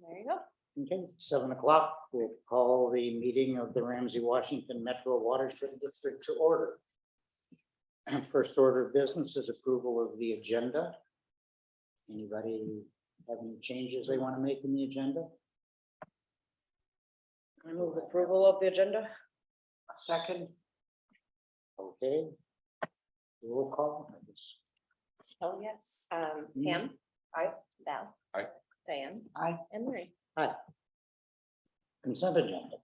There you go. Okay, 7 o'clock, we'll call the meeting of the Ramsey-Washington Metro Watershed District to order. And first order of business is approval of the agenda. Anybody have any changes they want to make in the agenda? I move approval of the agenda. Second. Okay. Roll call, I guess. Oh, yes. Pam? Aye. Val? Aye. Diane? Aye. And Marie? Hi. Consent agenda.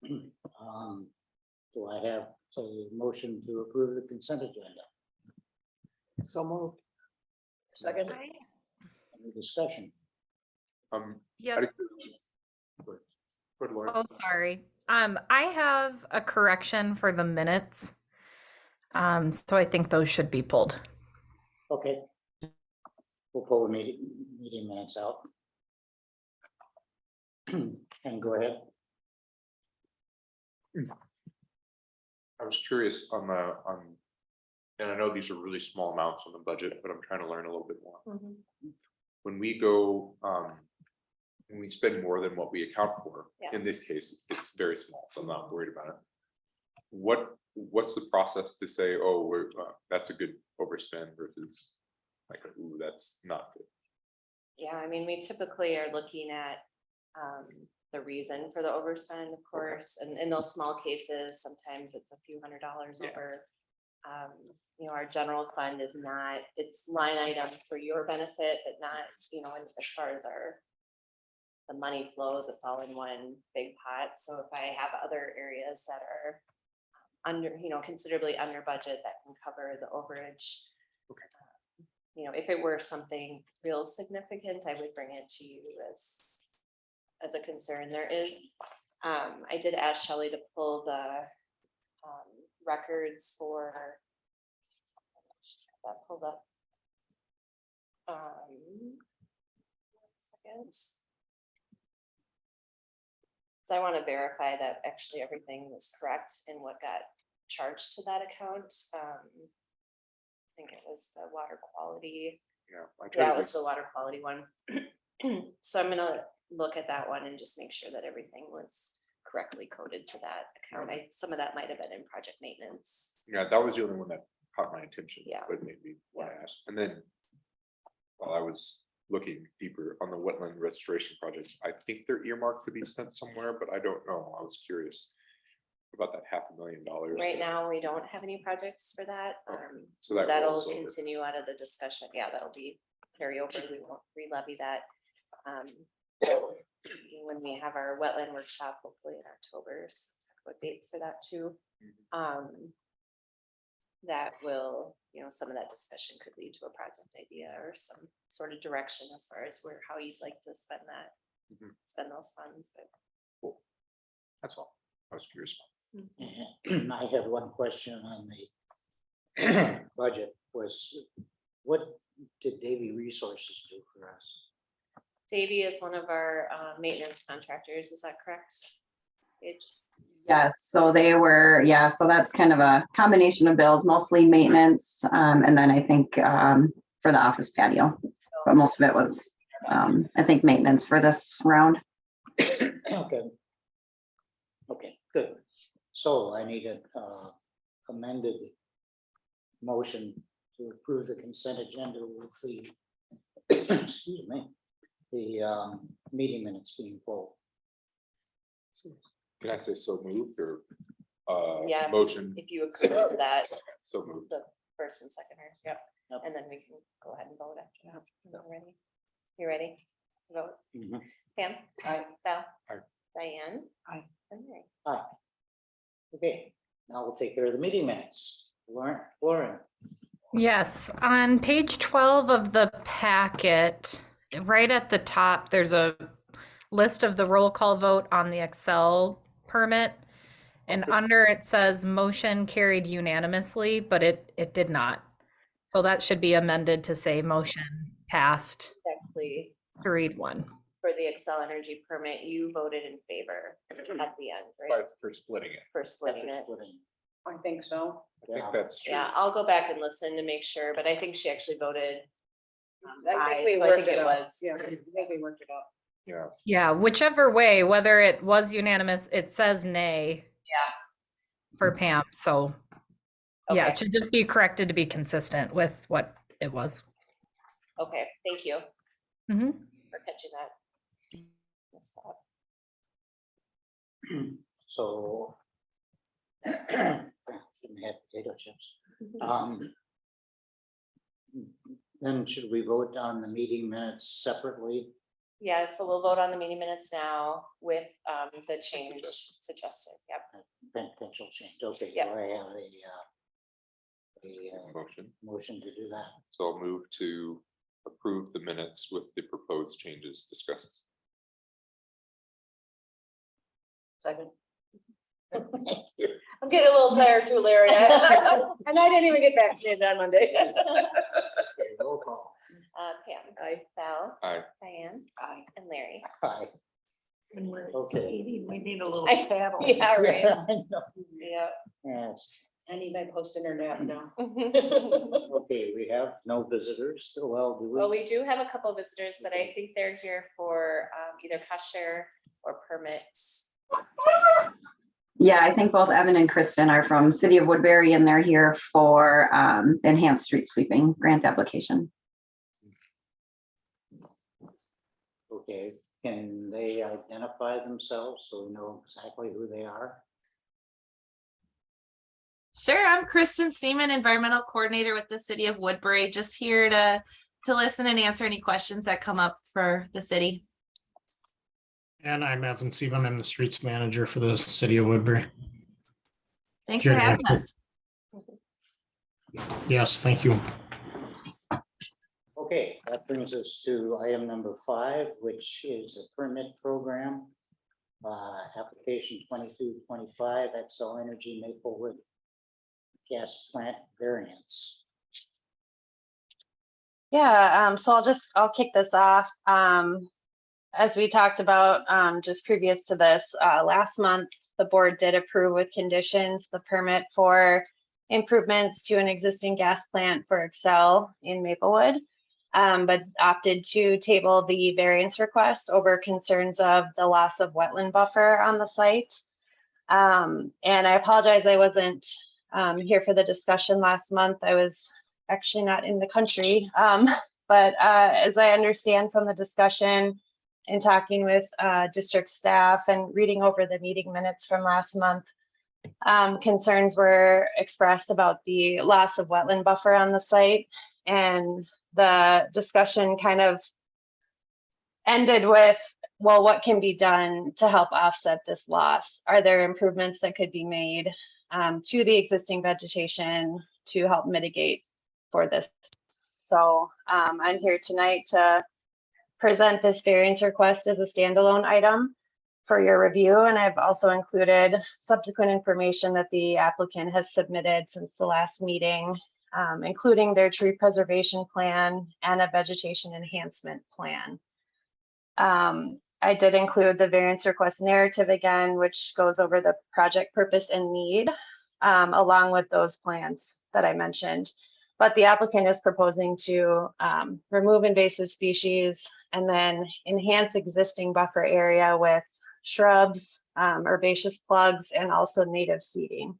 Do I have a motion to approve the consent agenda? So moved. Second. Any discussion? Yes. Good Lord. Oh, sorry. I have a correction for the minutes. So I think those should be pulled. Okay. We'll pull the meeting minutes out. And go ahead. I was curious on and I know these are really small amounts on the budget, but I'm trying to learn a little bit more. When we go, when we spend more than what we account for, Yeah. in this case, it's very small, so I'm not worried about it. What's the process to say, oh, that's a good overspend versus like, ooh, that's not good? Yeah, I mean, we typically are looking at the reason for the overspend, of course, and in those small cases, sometimes it's a few $100s over. You know, our general fund is not, it's line item for your benefit, but not, you know, as far as the money flows, it's all in one big pot. So if I have other areas that are under, you know, considerably under budget that can cover the overage. Okay. You know, if it were something real significant, I would bring it to you as a concern. There is, I did ask Shelley to pull the records for that pulled up. 1 second. So I want to verify that actually everything was correct in what got charged to that account. I think it was the water quality. Yeah, It was the water quality one. So I'm gonna look at that one and just make sure that everything was correctly coded to that account. Some of that might have been in project maintenance. Yeah, that was the only one that caught my attention. Yeah. But maybe why I asked. And then while I was looking deeper on the wetland restoration projects, I think they're earmarked to be spent somewhere, but I don't know. I was curious about that $500,000. Right now, we don't have any projects for that. So that That'll rolls over. continue out of the discussion. Yeah, that'll be carryover. We won't re-levy that. When we have our wetland workshop, hopefully in October, so talk about dates for that too. That will, you know, some of that discussion could lead to a project idea or some sort of direction as far as how you'd like to spend that, spend those funds. But Cool. That's all. I was curious. I have one question on the budget was, what did Davy Resources do for us? Davey is one of our maintenance contractors, is that correct? Paige? Yes, so they were, so that's kind of a combination of bills, mostly maintenance, and then I think for the office patio, but most of it was, I think, maintenance for this round. Okay. Okay, good. So I need an amended motion to approve the consent agenda with the, excuse me, the meeting minutes being pulled. Can I say so moved or Yeah. motion? If you approve that, So moved. the first and seconders, yep, Yep. and then we can go ahead and vote after that. When we're ready. You ready? Vote. Mhm. Pam? Aye. Val? Aye. Diane? Aye. And Mary. Aye. Okay, now we'll take care of the meeting minutes. Lauren. Yes, on page 12 of the packet, right at the top, there's a list of the roll call vote on the Excel permit. And Okay. under it says motion carried unanimously, but it did not. So that should be amended to say motion passed Exactly. 3-1. For the Excel Energy permit, you voted in favor at the end, right? For splitting it. For splitting it. I think so. I think that's true. Yeah, I'll go back and listen to make sure, but I think she actually voted. I think we aye, so worked it it out. was. Yeah, I think we worked it out. Yeah, Yeah, whichever way, whether it was unanimous, it says nay for Pam, so yeah, Okay. it should just be corrected to be consistent with what it was. Okay, thank you Mhm. for catching that. Missed that. So. Shouldn't have potato chips. Then should we vote on the meeting minutes separately? Yeah, so we'll vote on the meeting minutes now with the change suggested. Yep. Potential change, okay, Yeah. do I have a motion. motion to do that? So I'll move to approve the minutes with the proposed changes discussed. Second. I'm getting a little tired too, Larry. And I didn't even get back to you on Monday. Okay, roll call. Pam. Aye. Val. Aye. Diane. Aye. And Larry. Aye. Okay. We need a little I- paddle. Yeah, right. Yeah, I know. Yep. Yes, I need my post-internet now. okay, we have no visitors, so well, do we? Well, we do have a couple visitors, but I think they're here for either cost share or permits. Yeah, I think both Evan and Kristen are from City of Woodbury, and they're here for enhanced street sweeping grant application. Okay, can they identify themselves so we know exactly who they are? Sure, I'm Kristen Seaman, Environmental Coordinator with the City of Woodbury, just here to listen and answer any questions that come up for the city. And I'm Evan Seaman. I'm the streets manager for the city of Woodbury. Thanks Sure, for having thanks. us. Yes, thank you. Okay, that brings us to item number 5, which is a permit program. Application 2225 Excel Energy Maplewood gas plant variance. Yeah, so I'll kick this off. As we talked about just previous to this, last month, the board did approve with conditions the permit for improvements to an existing gas plant for Excel in Maplewood, but opted to table the variance request over concerns of the loss of wetland buffer on the site. And I apologize, I wasn't here for the discussion last month. I was actually not in the country, but as I understand from the discussion, in talking with district staff and reading over the meeting minutes from last month, concerns were expressed about the loss of wetland buffer on the site, and the discussion kind of ended with, well, what can be done to help offset this loss? Are there improvements that could be made to the existing vegetation to help mitigate for this? So I'm here tonight to present this variance request as a standalone item for your review, and I've also included subsequent information that the applicant has submitted since the last meeting, including their tree preservation plan and a vegetation enhancement plan. I did include the variance request narrative again, which goes over the project purpose and need, along with those plans that I mentioned. But the applicant is proposing to remove invasive species and then enhance existing buffer area with shrubs, herbaceous plugs, and also native seeding.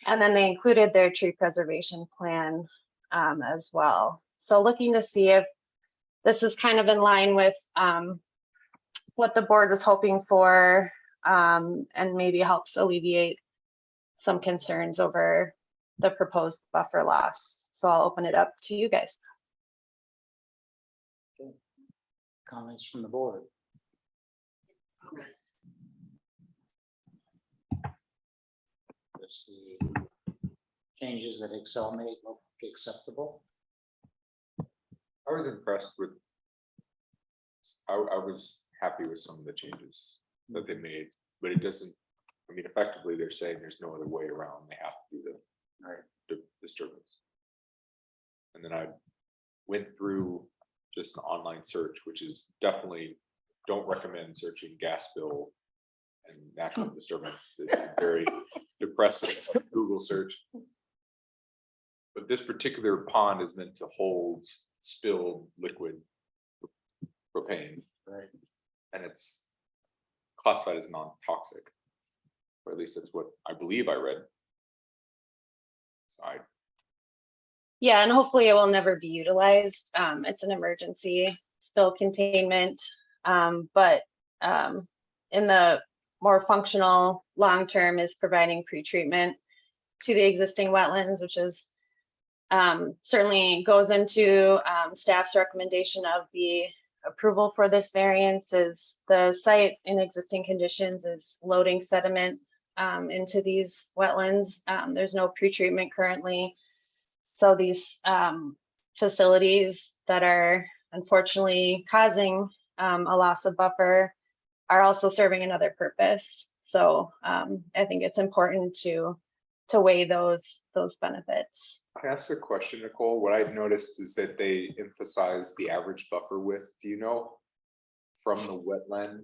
And then they included their tree preservation plan as well. So looking to see if this is kind of in line with what the board was hoping for, and maybe helps alleviate some concerns over the proposed buffer loss. So I'll open it up to you guys. Comments from the board? Does the changes that Excel made look acceptable? I was impressed with. I was happy with some of the changes that they made, but it doesn't, I mean, effectively, they're saying there's no other way around. They have to do the disturbance. And then I went through just an online search, which is definitely, don't recommend searching gas bill and natural disturbance. It's a very depressing Google search. But this particular pond is meant to hold spilled liquid propane. Right. it's classified as non-toxic. Or at least that's what I believe I read. So Yeah, and hopefully it will never be utilized. It's an emergency spill containment. But in the more functional long-term is providing pretreatment to the existing wetlands, which is certainly goes into staff's recommendation of the approval for this variance. Is the site in existing conditions is loading sediment into these wetlands. There's no pretreatment currently. So these facilities that are unfortunately causing a loss of buffer are also serving another purpose. So I think it's important to weigh those benefits. I asked a question, Nicole. What I've noticed is that they emphasize the average buffer width. Do you know from the wetland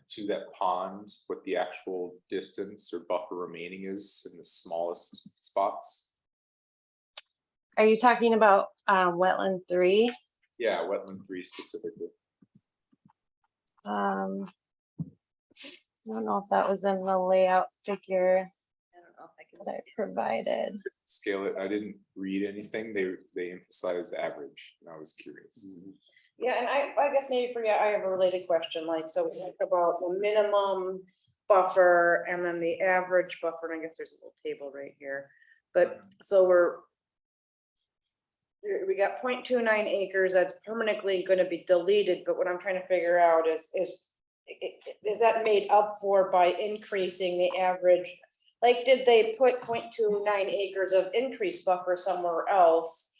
to that pond what the actual distance or buffer remaining is in the smallest spots? Are you talking about wetland 3? Yeah, wetland 3 specifically. I don't know if that was in the layout figure I don't know if I can that I see. provided. Scale it. I didn't read anything. They emphasized the average, and I was curious. Yeah, and I guess maybe for you, I have a related question, like, so we talk about the minimum buffer and then the average buffer, and I guess there's a little table right here. But so we got 0.29 acres that's permanently going to be deleted, but what I'm trying to figure out is that made up for by increasing the average? Like, did they put 0.29 acres of increased buffer somewhere else?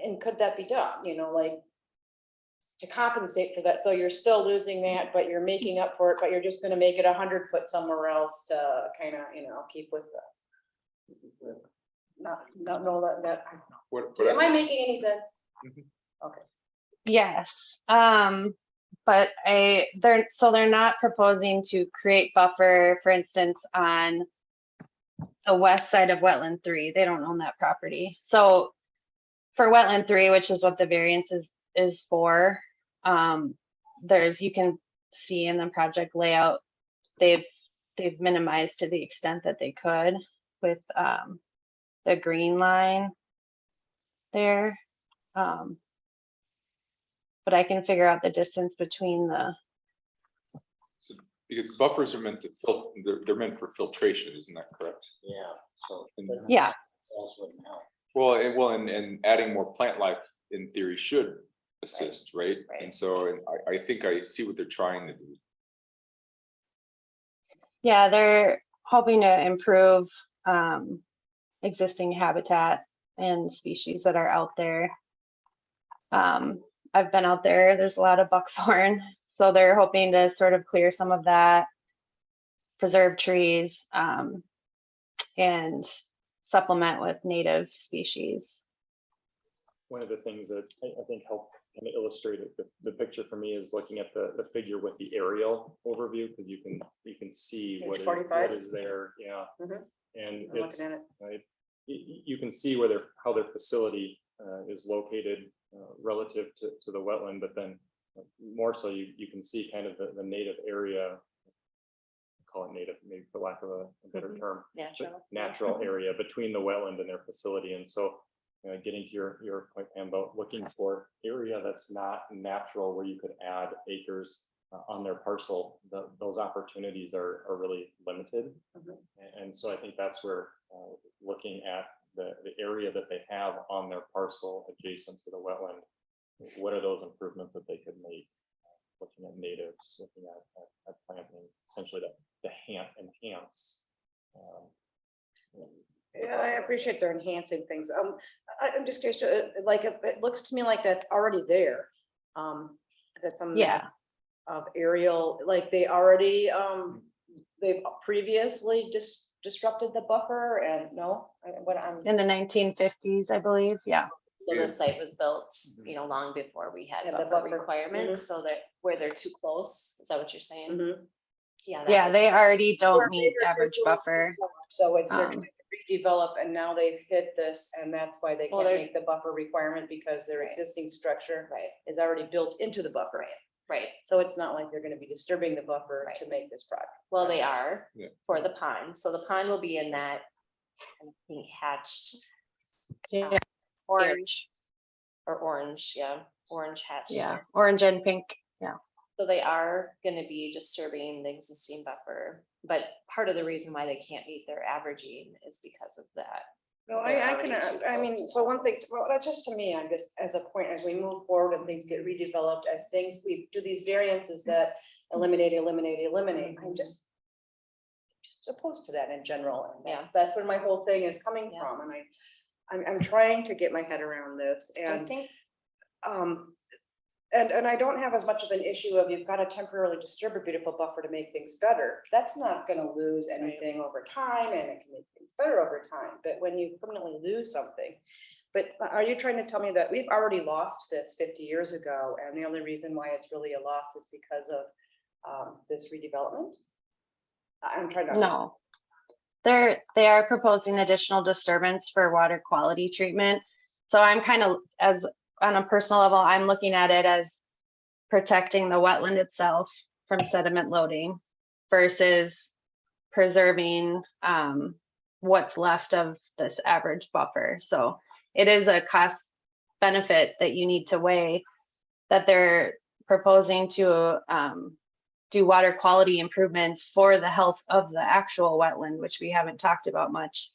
And could that be done, you know, like to compensate for that? So you're still losing that, but you're making up for it, but you're just gonna make it 100 foot somewhere else to kind of, you know, keep with the. Not know that. Am I making any sense? Okay. Yes, but they're not proposing to create buffer, for instance, on the west side of wetland 3. They don't own that property. So for wetland 3, which is what the variance is for, you can see in the project layout, they've minimized to the extent that they could with the green line there. But I can figure out the distance between the. So, because buffers are meant to they're meant for filtration, isn't that correct? Yeah, so. Yeah. That's also now. Well, and adding more plant life in theory should assist, right? Right. And so I think I see what they're trying to do. Yeah, they're hoping to improve existing habitat and species that are out there. I've been out there, there's a lot of buckthorn, so they're hoping to sort of clear some of that, preserve trees, and supplement with native species. One of the things that I think helped kind of illustrate it, the picture for me is looking at the figure with the aerial overview, because you can see Page what 45? is there, yeah. Mhm. And I'm it's looking at it. you can see how their facility is located relative to the wetland, but then more so you can see kind of the native area, call it native, maybe for lack of a better term, Natural. natural area between the wetland and their facility. And so getting to your point, Pam, about looking for area that's not natural where you could add acres on their parcel, those opportunities are really limited. And so I think that's where looking at the area that they have on their parcel adjacent to the wetland, what are those improvements that they could make? Looking at natives, looking at planting, essentially to enhance. Yeah, I appreciate they're enhancing things. I'm just curious, like, it looks to me like that's already there. That's a map of aerial, like they already, they've previously disrupted the buffer and In the 1950s, I believe, yeah. So the site was built, you know, long before we had And the buffer buffer. requirements, so that where they're too close, is that what you're saying? Mhm. Yeah. Yeah, they already don't Or meet they're too average close buffer. So it's they're Um, trying to redevelop and now they've hit this and that's why they Well, can't they're- make the buffer requirement because their Right. existing structure Right, is already built into the buffer. Right. So it's not like they're gonna be disturbing the buffer to Right. make this project. Well, they are Yeah. for the pond. So the pond will be in that kind of pink hatched Yeah, orange, or orange, yeah, orange hatched. yeah, area. orange and pink, yeah. So they are gonna be disturbing the existing buffer, but part of the reason why they can't meet their averaging is because of that. No, They're I already can, too I close mean, to so that. one thing, well, that's just to me, I'm just, as a point, as we move forward and things get redeveloped, as things, we do these variances that eliminate, I'm just opposed to that in general. And Yeah. that's where my whole thing is coming Yeah. from, and I'm trying to get my head around this, I and think, and I don't have as much of an issue of you've got to temporarily disturb a beautiful buffer to make things better. That's not gonna lose anything over time, and it can make things better over time, but when you permanently lose something. But are you trying to tell me that we've already lost this 50 years ago, and the only reason why it's really a loss is because of this redevelopment? I'm trying to understand. No. They are proposing additional disturbance for water quality treatment. So I'm kind of, as on a personal level, I'm looking at it as protecting the wetland itself from sediment loading versus preserving what's left of this average buffer. So it is a cost benefit that you need to weigh, that they're proposing to do water quality improvements for the health of the actual wetland, which we haven't talked about much,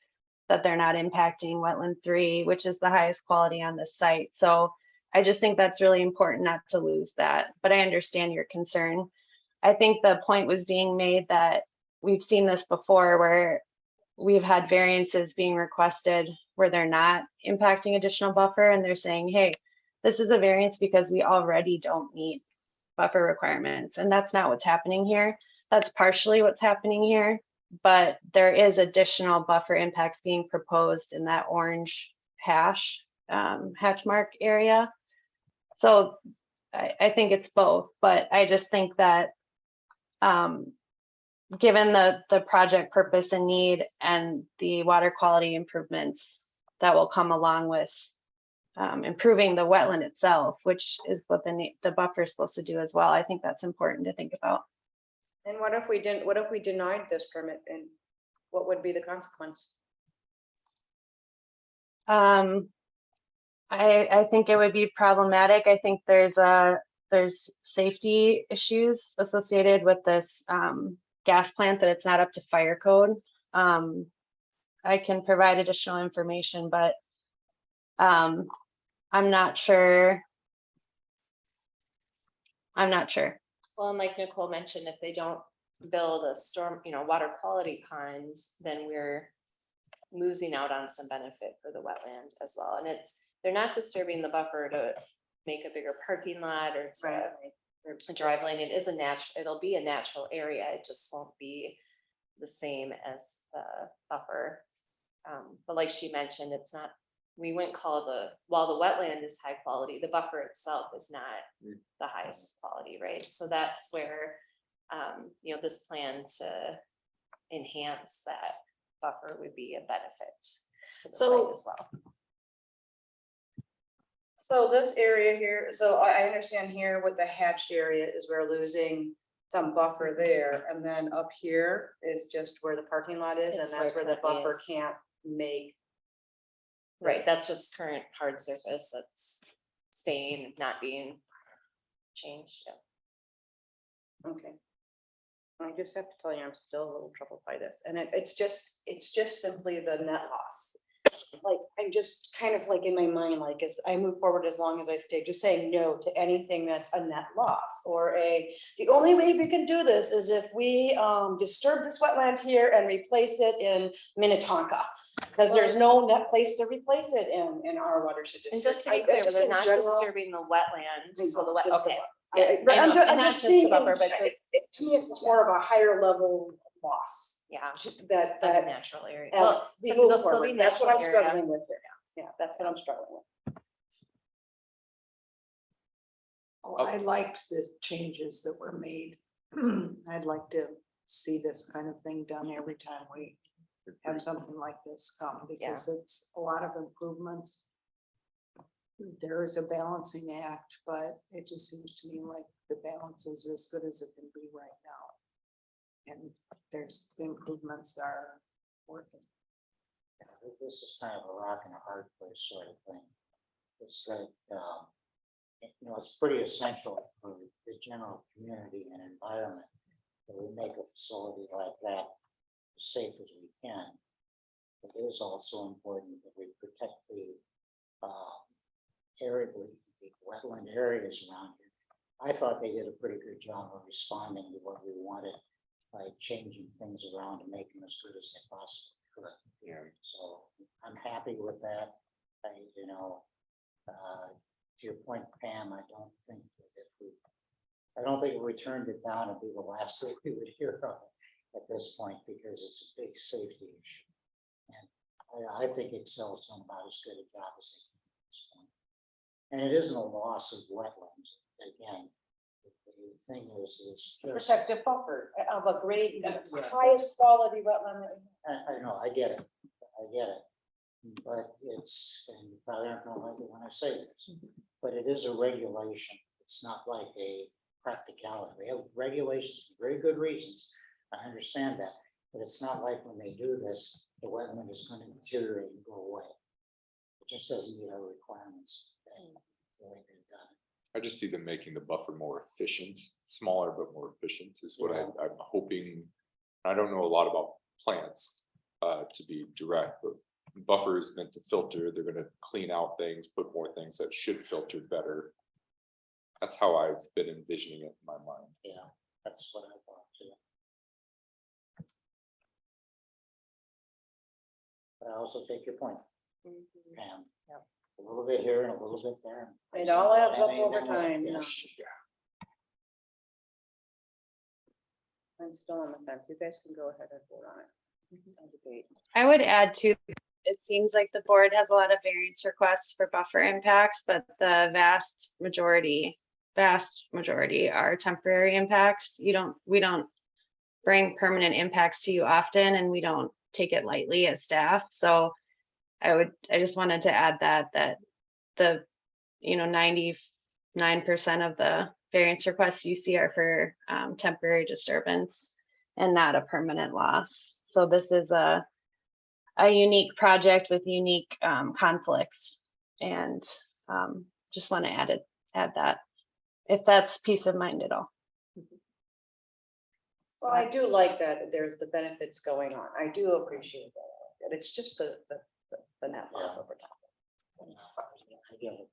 that they're not impacting wetland 3, which is the highest quality on the site. So I just think that's really important not to lose that, but I understand your concern. I think the point was being made that we've seen this before where we've had variances being requested where they're not impacting additional buffer, and they're saying, hey, this is a variance because we already don't meet buffer requirements. And that's not what's happening here. That's partially what's happening here, but there is additional buffer impacts being proposed in that orange hatch mark area. So I think it's both, but I just think that given the project purpose and need and the water quality improvements that will come along with improving the wetland itself, which is what the buffer is supposed to do as well. I think that's important to think about. And what if we didn't, what if we denied this permit, and what would be the consequence? I think it would be problematic. I think there's safety issues associated with this gas plant, that it's not up to fire code. I can provide additional information, but I'm not sure. well, and like Nicole mentioned, if they don't build a storm, water quality pond, then we're losing out on some benefit for the wetland as well. And they're not disturbing the buffer to make a bigger parking lot or to a drive lane. It is it'll be a natural area. It just won't be the same as the buffer. But like she mentioned, it's not, we wouldn't call while the wetland is high quality, the buffer itself is not the highest quality, right? So that's where, this plan to enhance that buffer would be a benefit to the site as well. So this area here, so I understand here with the hatched area is we're losing some buffer there, and then up here is just where the parking lot is, and It's that's where where the currently buffer is. can't make. Right, that's just current hard surface that's staying, not being changed. Yeah. Okay. I just have to tell you, I'm still a little troubled by this, and it's just simply the net loss. Like, I'm just kind of like in my mind, like, as I move forward, as long as I stay, just saying no to anything that's a net loss, or the only way we can do this is if we disturb this wetland here and replace it in Minnetonka. Because there's no net place to replace it in our watershed district. And just to be clear, just they're in not general- disturbing the wetland, so the Just the okay. I- Yeah, but I know, and I'm not just just the seeing, buffer, but just, to me, it's more of a higher level loss. yeah, That, the natural area. as Well, we since move it'll still be forward, that's what I'm natural area. struggling with here. Yeah, that's what I'm struggling with. I liked the changes that were made. I'd like to see this kind of thing done every time we have something like this come, because it's a lot of improvements. there is a balancing act, but it just seems to me like the balance is as good as it can be right now. And there's, the improvements are working. Yeah, this is kind of a rock and a hard place sort of thing. It's like, it's pretty essential for the general community and environment that we make a facility like that as safe as we can. But it is also important that we protect the area, the wetland areas around here. I thought they did a pretty good job of responding to what we wanted by changing things around and making them as good as they possibly could. Yeah. So I'm happy with that. To your point, Pam, I don't think if we turned it down, it'd be the last thing we would hear of it at this point, because it's a big safety issue. And I think Excel's done about as good a job as they can at this point. And it isn't a loss of wetlands. Again, the thing is, it's just, Protective buffer of a great, highest quality wetland that we have. I know, I get it. But it's, and you probably aren't gonna like it when I say this, but it is a regulation. It's not like a practicality. We have regulations for very good reasons. I understand that, but it's not like when they do this, the wetland is going to deteriorate and go away. It just doesn't meet our requirements. The way they've done it. I just see them making the buffer more efficient, smaller but more efficient is what I'm hoping. I don't know a lot about plants to be direct, but buffer is meant to filter. They're going to clean out things, put more things that should filter better. That's how I've been envisioning it in my mind. Yeah, that's what I thought too. But I also take your point, Pam. Yep. A little bit here and a little bit there. It all adds up That ain't over gonna work. time, Yeah. I'm still on the fence. You guys can go ahead and vote on it. I'll debate. I would add too, it seems like the board has a lot of variance requests for buffer impacts, but the vast majority are temporary impacts. We don't bring permanent impacts to you often, and we don't take it lightly as staff. So I just wanted to add that the 99% of the variance requests you see are for temporary disturbance and not a permanent loss. So this is a unique project with unique conflicts, and just want to add that, if that's peace of mind at all. Well, I do like that there's the benefits going on. I do appreciate that. It's just the net loss over time. I get it.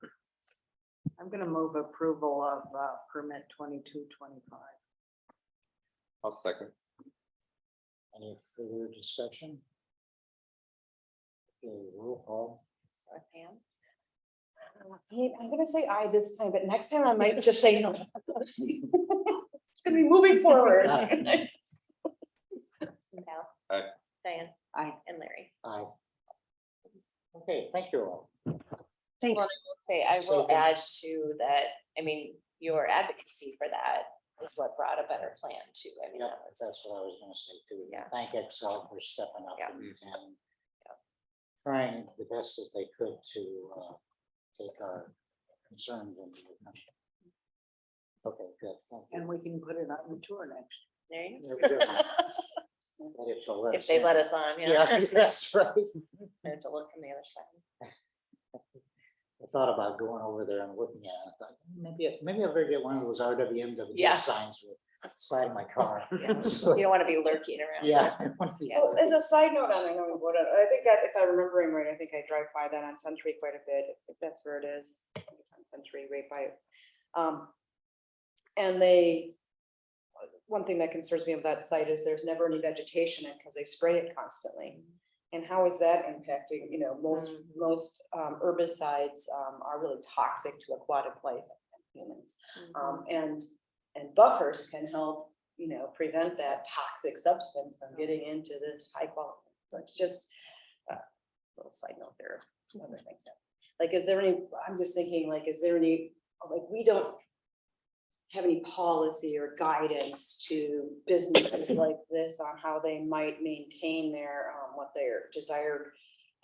I'm gonna move approval of permit 2225. I'll second. Any further discussion? Okay, roll call. So Pam? I'm gonna say aye this time, but next time I might just say no. It's gonna be moving forward. Aye. Val? Aye. Diane? Aye. And Larry? Aye. Okay, thank you all. Thanks. Well, I will say, I So will then- add to that, I mean, your advocacy for that is what brought a better plan too. I mean, Yep, that was, that's what I was gonna say too. Yeah. Thank Excel for stepping up Yeah. and trying the best that they could to take our concerns into account. Okay, good. Thank you. And we can put it on the tour next. there you There go. we go. But if they'll let If us they in. let us on, Yeah, yeah. that's right. I have to look from the other side. I thought about going over there and looking at it. I thought, maybe I better get one of those RWMW Yeah. signs with the side of my car. Yeah. So, You don't want to be lurking around. yeah. I wanna be- Yeah. Well, as a side note on, I know we voted, I think that if I'm remembering right, I think I drive by that on Century quite a bit, if that's where it is. I think it's on Century right by. And one thing that concerns me of that site is there's never any vegetation in because they spray it constantly. And how is that impacting, most herbicides are really toxic to aquatic life and humans. And buffers can help, prevent that toxic substance from getting into this high quality. So it's just a little side note there. Other things that, like, is there any, I'm just thinking, like, is there any, like, we don't have any policy or guidance to businesses like this on how they might maintain their, what their desired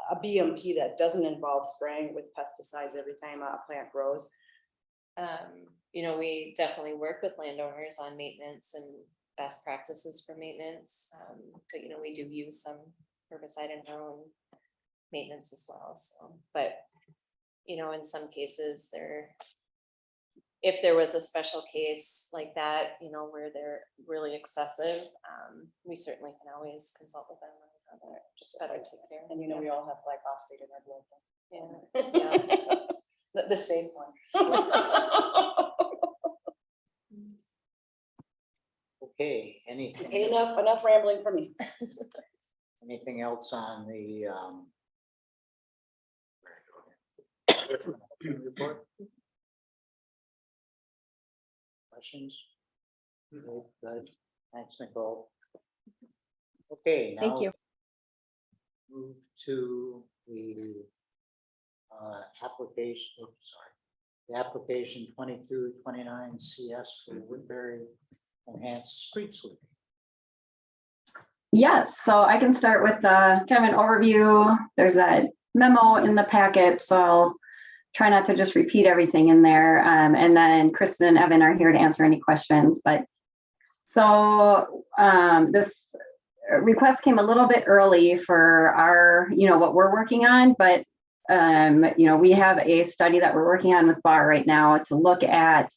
a BMP that doesn't involve spraying with pesticides every time a plant grows? You know, we definitely work with landowners on maintenance and best practices for maintenance. But you know, we do use some herbicide in our own maintenance as well, so, but you know, in some cases if there was a special case like that, you know, where they're really excessive, we certainly can always consult with them on how to just better take care. And you know, we all have glyphosate in our blood. Yeah. The safe one. Okay, anything? Okay, enough rambling for me. Anything else on the report? Questions? Good. Thanks, Nicole. Okay, now. Thank you. Move to the application, the application 2229 CS for Woodbury Enhanced Street Sweeping. Yes, so I can start with kind of an overview. There's a memo in the packet, so I'll try not to just repeat everything in there. And then Kristen and Evan are here to answer any questions. But so this request came a little bit early for our, what we're working on, but we have a study that we're working on with BAR right now to look at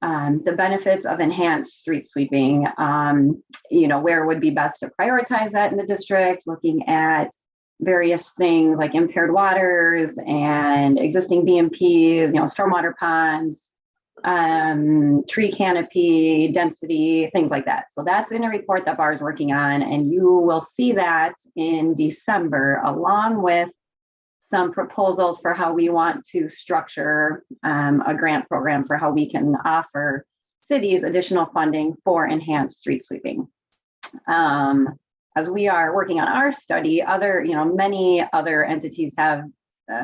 the benefits of enhanced street sweeping, where it would be best to prioritize that in the district, looking at various things like impaired waters and existing BMPs, stormwater ponds, tree canopy, density, things like that. So that's in a report that BAR is working on, and you will see that in December, along with some proposals for how we want to structure a grant program for how we can offer cities additional funding for enhanced street sweeping. As we are working on our study, many other entities have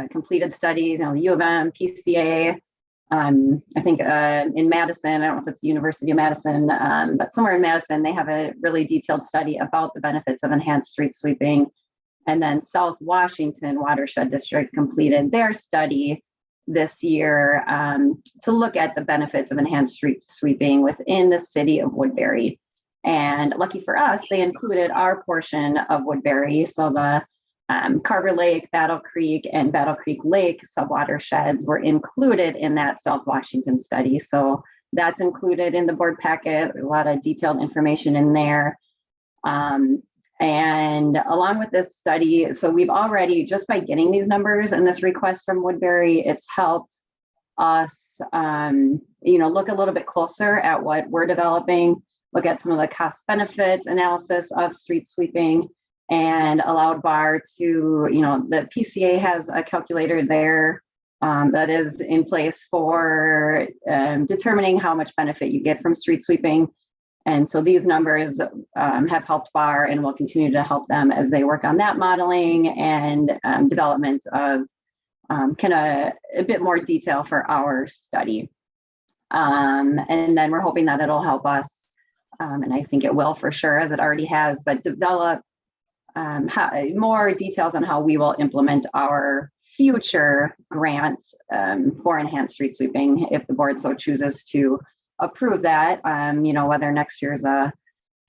completed studies, the U of M, PCA, I think in Madison, I don't know if it's the University of Madison, but somewhere in Madison, they have a really detailed study about the benefits of enhanced street sweeping. And then South Washington Watershed District completed their study this year to look at the benefits of enhanced street sweeping within the city of Woodbury. And lucky for us, they included our portion of Woodbury. So the Carver Lake, Battle Creek, and Battle Creek Lake subwatersheds were included in that South Washington study. So that's included in the board packet. There's a lot of detailed information in there. And along with this study, so we've already, just by getting these numbers and this request from Woodbury, it's helped us, look a little bit closer at what we're developing, look at some of the cost benefits analysis of street sweeping, and allowed BAR to, the PCA has a calculator there that is in place for determining how much benefit you get from street sweeping. And so these numbers have helped BAR and will continue to help them as they work on that modeling and development of kind of a bit more detail for our study. And then we're hoping that it'll help us, and I think it will for sure, as it already has, but develop more details on how we will implement our future grants for enhanced street sweeping if the board so chooses to approve that, whether next year's a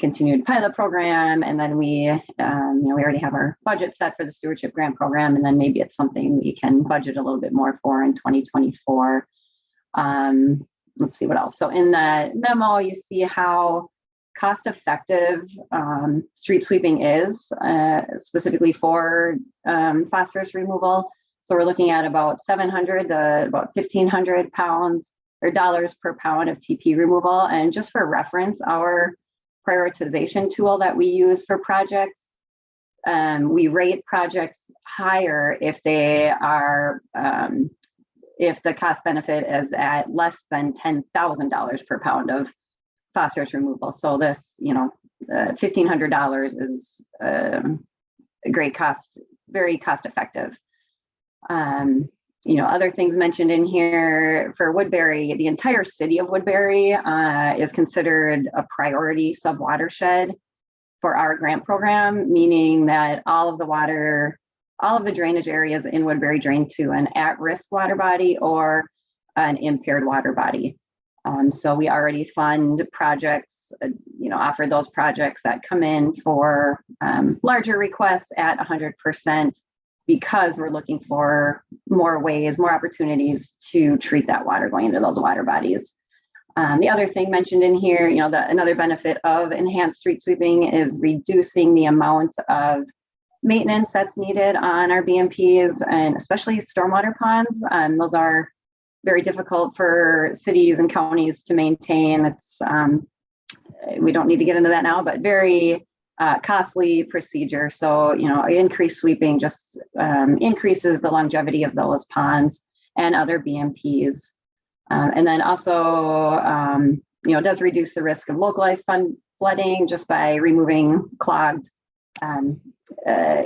continued pilot program, and then we already have our budget set for the stewardship grant program, and then maybe it's something we can budget a little bit more for in 2024. Let's see what else. So in the memo, you see how cost effective street sweeping is, specifically for phosphorus removal. So we're looking at about 700 to about 1,500 pounds or dollars per pound of TP removal. And just for reference, our prioritization tool that we use for projects, we rate projects higher if they are, if the cost benefit is at less than $10,000 per pound of phosphorus removal. So this, $1,500 is a great cost, very cost effective. Other things mentioned in here for Woodbury, the entire city of Woodbury is considered a priority subwatershed for our grant program, meaning that all of the water all of the drainage areas in Woodbury drain to an at-risk water body or an impaired water body. So we already fund projects, offer those projects that come in for larger requests at 100% because we're looking for more ways, more opportunities to treat that water going into those water bodies. The other thing mentioned in here, another benefit of enhanced street sweeping is reducing the amount of maintenance that's needed on our BMPs and especially stormwater ponds. Those are very difficult for cities and counties to maintain. It's we don't need to get into that now, but very costly procedure. So, increased sweeping just increases the longevity of those ponds and other BMPs. And then also, does reduce the risk of localized flooding just by removing clogged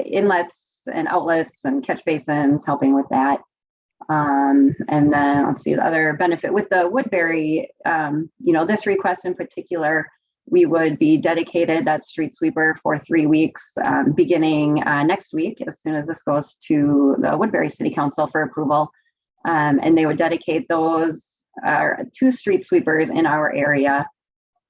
inlets and outlets and catch basins, helping with that. And then let's see, the other benefit with the Woodbury, this request in particular, we would be dedicated that street sweeper for 3 weeks, beginning next week, as soon as this goes to the Woodbury City Council for approval. And they would dedicate those 2 street sweepers in our area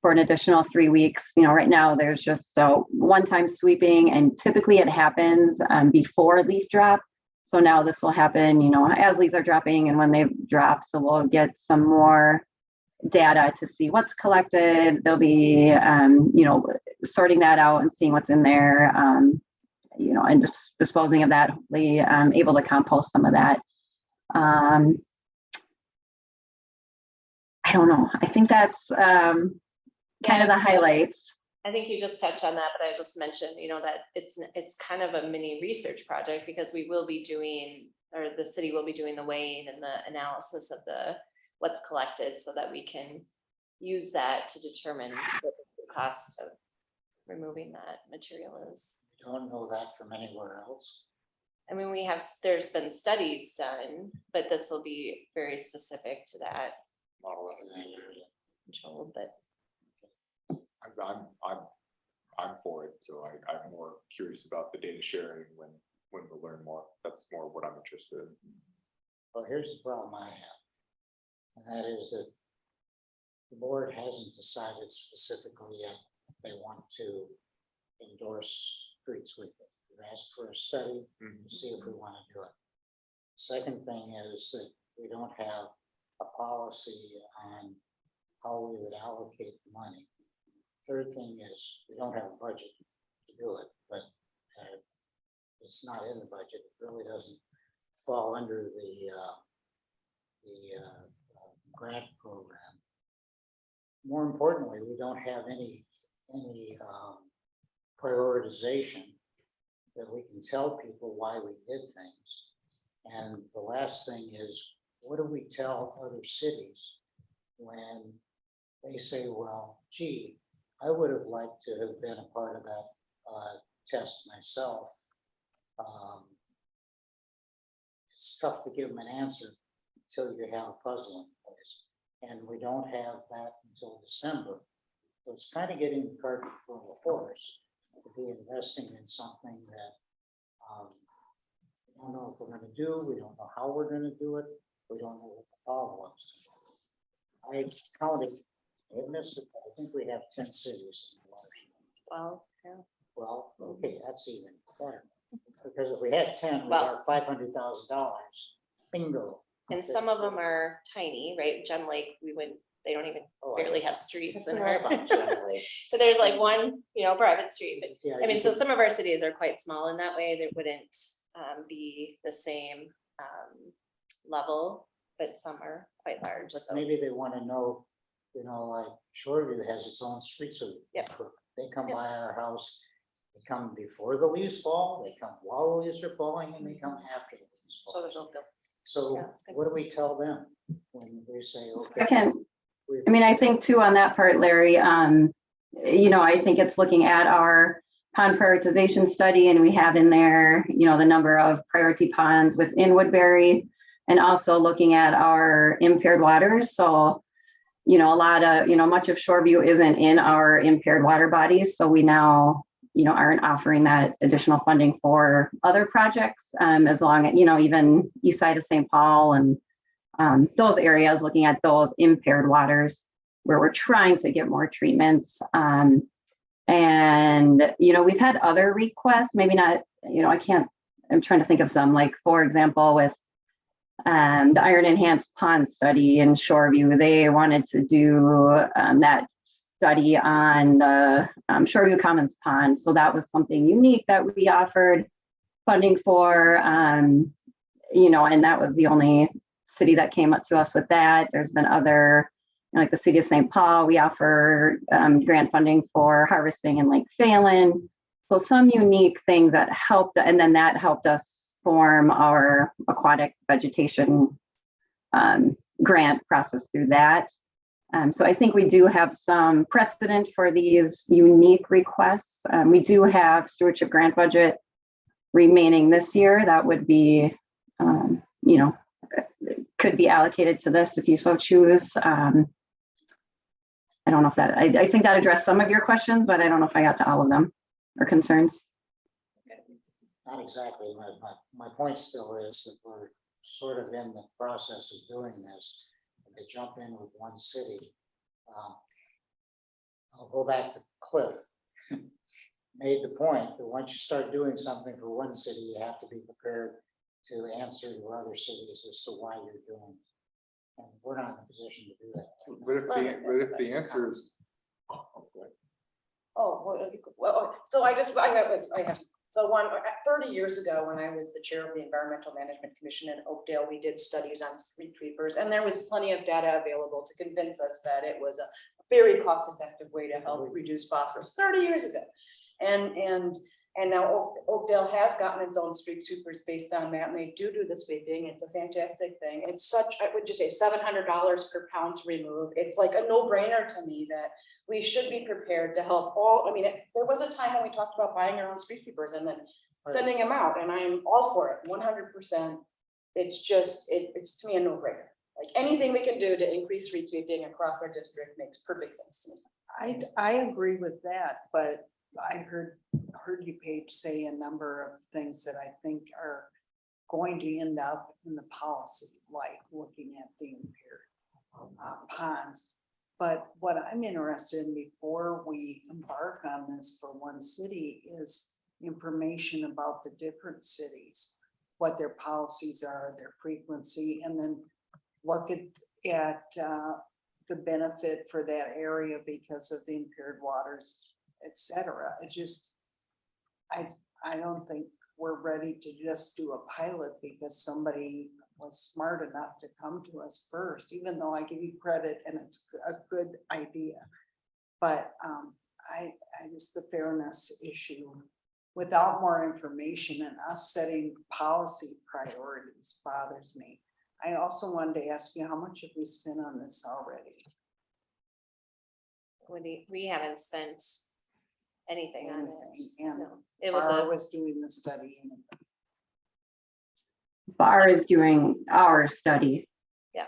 for an additional 3 weeks. Right now there's just one-time sweeping, and typically it happens before leaf drop. So now this will happen, as leaves are dropping and when they drop. So we'll get some more data to see what's collected. They'll be, sorting that out and seeing what's in there, and disposing of that, hopefully able to compost some of that. I don't know. I think that's kind of the highlights. I think you just touched on that, but I just mentioned, that it's kind of a mini research project because we will be doing, or the city will be doing the weighing and the analysis of what's collected so that we can use that to determine what the cost of removing that material is. We don't know that from anywhere else. I mean, there's been studies done, but this will be very specific to that Model of that area. control, but. I'm for it, so I'm more curious about the data sharing when we'll learn more. That's more what I'm interested in. Well, here's the problem I have, and that is that the board hasn't decided specifically yet if they want to endorse street sweeping. We've asked for a study to see if we want to do it. Second thing is that we don't have a policy on how we would allocate the money. Third thing is we don't have a budget to do it, but it's not in the budget. It really doesn't fall under the grant program. More importantly, we don't have any prioritization that we can tell people why we did things. And the last thing is, what do we tell other cities when they say, well, gee, I would have liked to have been a part of that test myself. It's tough to give them an answer until you have a puzzle in place. And we don't have that until December. So it's kind of getting the cart before the horse to be investing in something that we don't know if we're going to do. We don't know how we're going to do it. We don't know what the follow-ups to do. I counted. I think we have 10 cities in the watershed. Well, yeah. Well, okay, that's even better. Because if we had 10, we Well- have $500,000. Bingo. And some of them are tiny, right? Gem Lake, they don't even barely have streets in Forgot our. about Gem Lake. But there's like one, private street, but Yeah, I mean, you so could- some of our cities are quite small in that way. They wouldn't be the same level, but some are quite large. But So maybe they want to know, like Shoreview has its own street, so Yep. they come Yep. by our house. They come before the leaves fall, they come while the leaves are falling, and they come after the leaves so fall. there's no bill. So yeah, it's good. what do we tell them when we say, okay? Second, we've- I think too on that part, Larry, I think it's looking at our pond prioritization study, and we have in there, the number of priority ponds within Woodbury, and also looking at our impaired waters. So, a lot of, much of Shoreview isn't in our impaired water bodies. So we now aren't offering that additional funding for other projects, as long as, even east side of St. Paul and those areas, looking at those impaired waters where we're trying to get more treatments. And, we've had other requests, maybe not, I'm trying to think of some, like, for example, with the iron enhanced pond study in Shoreview, they wanted to do that study on the Shoreview Commons Pond. So that was something unique that we offered funding for, and that was the only city that came up to us with that. There's been other, like the city of St. Paul, we offer grant funding for harvesting in Lake Phalen. So some unique things that helped, and then that helped us form our aquatic vegetation grant process through that. So I think we do have some precedent for these unique requests. We do have stewardship grant budget remaining this year. That would be, could be allocated to this if you so choose. I don't know if that, I think that addressed some of your questions, but I don't know if I got to all of them or concerns. Not exactly. My point still is that we're sort of in the process of doing this. And to jump in with one city, I'll go back to Cliff. Made the point that once you start doing something for one city, you have to be prepared to answer to other cities as to why you're doing it. And we're not in a position to do that. But if the answer is. So I have, so 30 years ago, when I was the chair of the Environmental Management Commission in Oakdale, we did studies on street sweepers, and there was plenty of data available to convince us that it was a very cost-effective way to help reduce phosphorus 30 years ago. And now Oakdale has gotten its own street sweepers based on that, and they do the sweeping. It's a fantastic thing. It's such, I would just say $700 per pound to remove. It's like a no-brainer to me that we should be prepared to help all. I mean, there was a time when we talked about buying our own street sweepers and then sending them out, and I'm all for it, 100%. It's just, it's to me a no-brainer. Like anything we can do to increase street sweeping across our district makes perfect sense to me. I agree with that, but I heard you, Paige, say a number of things that I think are going to end up in the policy, like looking at the impaired ponds. But what I'm interested in before we embark on this for one city is information about the different cities, what their policies are, their frequency, and then look at the benefit for that area because of the impaired waters, etc. It just, I don't think we're ready to just do a pilot because somebody was smart enough to come to us first, even though I give you credit and it's a good idea. But I just, the fairness issue, without more information and us setting policy priorities bothers me. I also wanted to ask you, how much have we spent on this already? We haven't spent anything on it. And No. It was Barr was doing the study. Barr is doing our study. Yeah.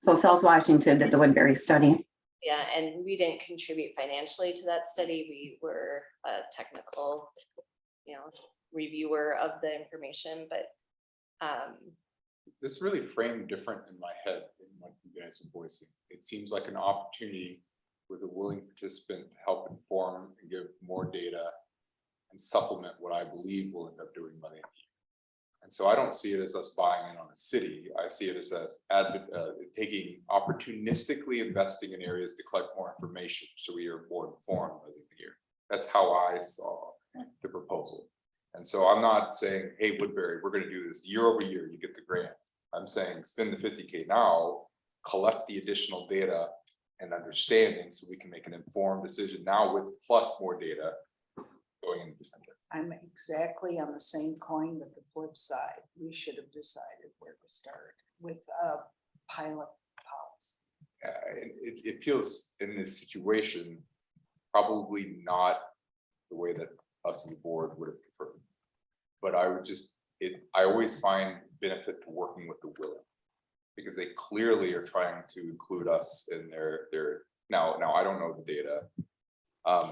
So South Washington did the Woodbury study. Yeah, and we didn't contribute financially to that study. We were a technical, reviewer of the information, but This really framed different in my head than what you guys are voicing. It seems like an opportunity with a willing participant to help inform and give more data and supplement what I believe we'll end up doing by the end of the year. And so I don't see it as us buying in on a city. I see it as taking opportunistically investing in areas to collect more information so we are more informed by the end of the year. That's how I saw the proposal. And so I'm not saying, hey, Woodbury, we're going to do this year over year, you get the grant. I'm saying spend the 50K now, collect the additional data and understanding so we can make an informed decision now with plus more data going into December. I'm exactly on the same coin with the flip side. We should have decided where to start with a pilot policy. It feels in this situation, probably not the way that us as a board would have preferred. But I would just, I always find benefit to working with the willing, because they clearly are trying to include us in their now I don't know the data.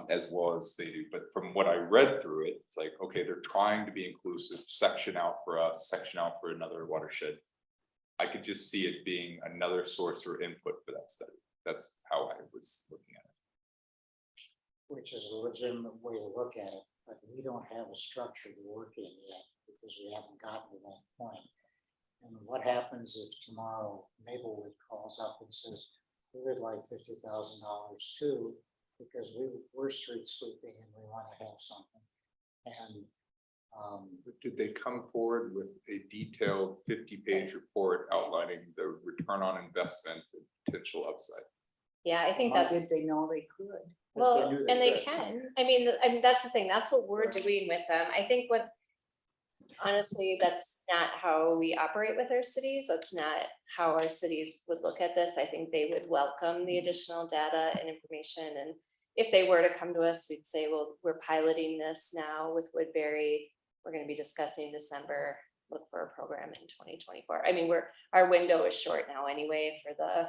as well as they do, but from what I read through it, it's like, okay, they're trying to be inclusive, section out for us, section out for another watershed. I could just see it being another source or input for that study. That's how I was looking at it. Which is a legitimate way to look at it, but we don't have a structure to work in yet because we haven't gotten to that point. And what happens if tomorrow Maplewood calls up and says, we would like $50,000 too, because we're street sweeping and we want to have something. And did they come forward with a detailed 50-page report outlining the return on investment and potential upside? Yeah, I think How that's. did they know they could? Well, knew and they could. can, I mean, that's the thing, that's what we're doing with them. I think honestly, that's not how we operate with our cities. That's not how our cities would look at this. I think they would welcome the additional data and information. And if they were to come to us, we'd say, well, we're piloting this now with Woodbury. We're going to be discussing December, look for a program in 2024. I mean, our window is short now anyway for the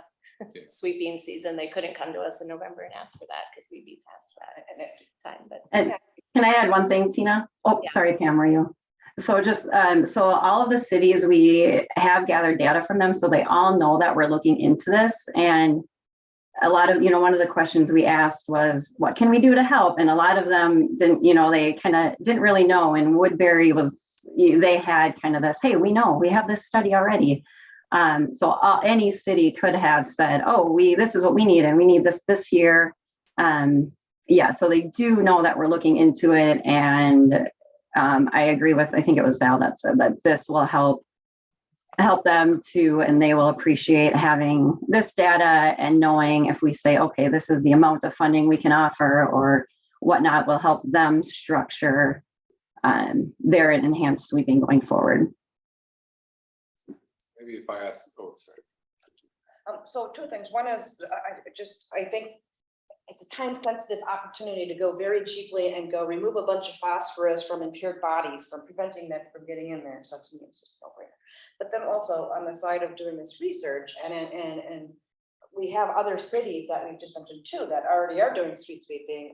sweeping season. They couldn't come to us in November and ask for that because we'd be past that time. But And can I add one thing, Tina? Oh, Yeah. sorry, Pam, were you? So just, so all of the cities, we have gathered data from them, so they all know that we're looking into this. And a lot of, one of the questions we asked was, what can we do to help? And a lot of them didn't, they kind of didn't really know. And Woodbury they had kind of this, hey, we know, we have this study already. So any city could have said, oh, this is what we need, and we need this year. Yeah, so they do know that we're looking into it. And I agree with, I think it was Val that said that this will help them too, and they will appreciate having this data and knowing if we say, okay, this is the amount of funding we can offer or whatnot, will help them structure their enhanced sweeping going forward. Maybe if I ask, oh, sorry. So two things. One is, I think it's a time sensitive opportunity to go very cheaply and go remove a bunch of phosphorus from impaired bodies, from preventing that from getting in there. So to me, it's just no brainer. But then also on the side of doing this research, and we have other cities that we've just mentioned too that already are doing street sweeping.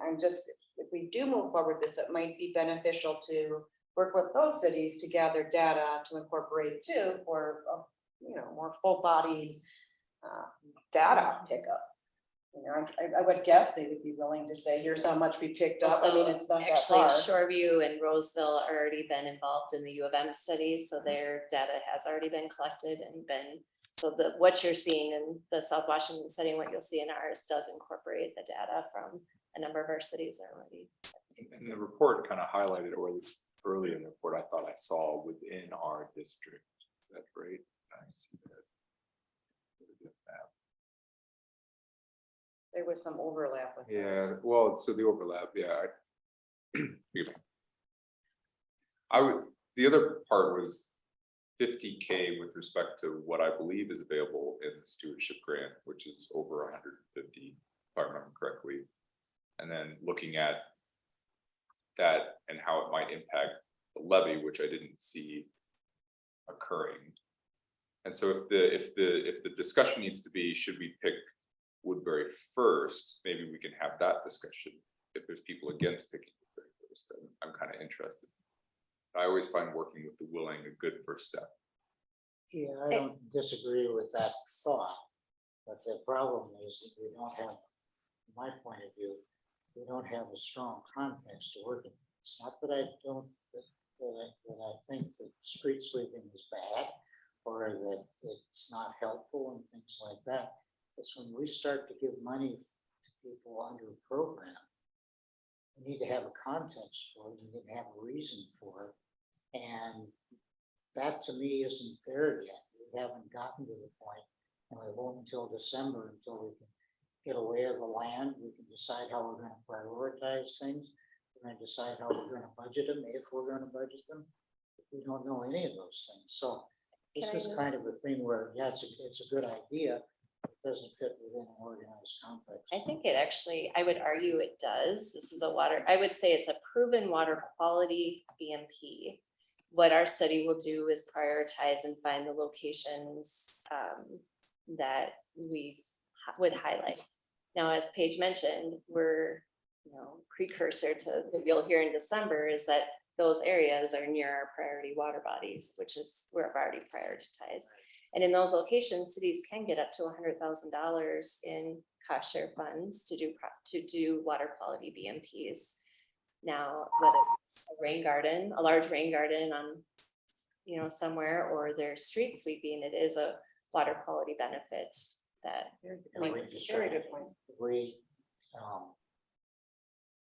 If we do move forward this, it might be beneficial to work with those cities to gather data to incorporate too for more full body data pickup. I would guess they would be willing to say, here's how much we picked up. I mean, it's not that actually, far. Shoreview and Roseville are already been involved in the U of M studies, so their data has already been collected and so what you're seeing in the South Washington study, what you'll see in ours does incorporate the data from a number of our cities already. In the report kind of highlighted, or at least early in the report, I thought I saw within our district. That's great. I see that. There was some overlap with Yeah, well, so the overlap, yeah. The other part was 50K with respect to what I believe is available in the stewardship grant, which is over 150, if I remember correctly. And then looking at that and how it might impact the levy, which I didn't see occurring. And so if the discussion needs to be, should we pick Woodbury first, maybe we can have that discussion. If there's people against picking Woodbury first, then I'm kind of interested. I always find working with the willing a good first step. Yeah, I don't disagree with that thought, but the problem is that we don't have, from my point of view, we don't have a strong context to work in. It's not that I don't, that I think that street sweeping is bad or that it's not helpful and things like that. It's when we start to give money to people under a program, we need to have a context for it, we need to have a reason for it. And that to me isn't there yet. We haven't gotten to the point, and we won't until December until we can get a lay of the land. We can decide how we're going to prioritize things. We're going to decide how we're going to budget them, if we're going to budget them. We don't know any of those things. So this is kind of a thing where, yeah, it's a good idea. It doesn't fit within an organized context. I think it actually, I would argue it does. This is I would say it's a proven water quality BMP. What our study will do is prioritize and find the locations that we would highlight. Now, as Paige mentioned, we're precursor to what you'll hear in December is that those areas are near our priority water bodies, which is where I've already prioritized. And in those locations, cities can get up to $100,000 in cost share funds to do water quality BMPs. Now, whether it's a rain garden, a large rain garden on, somewhere, or they're street sweeping, it is a water quality benefit that. Very good point. We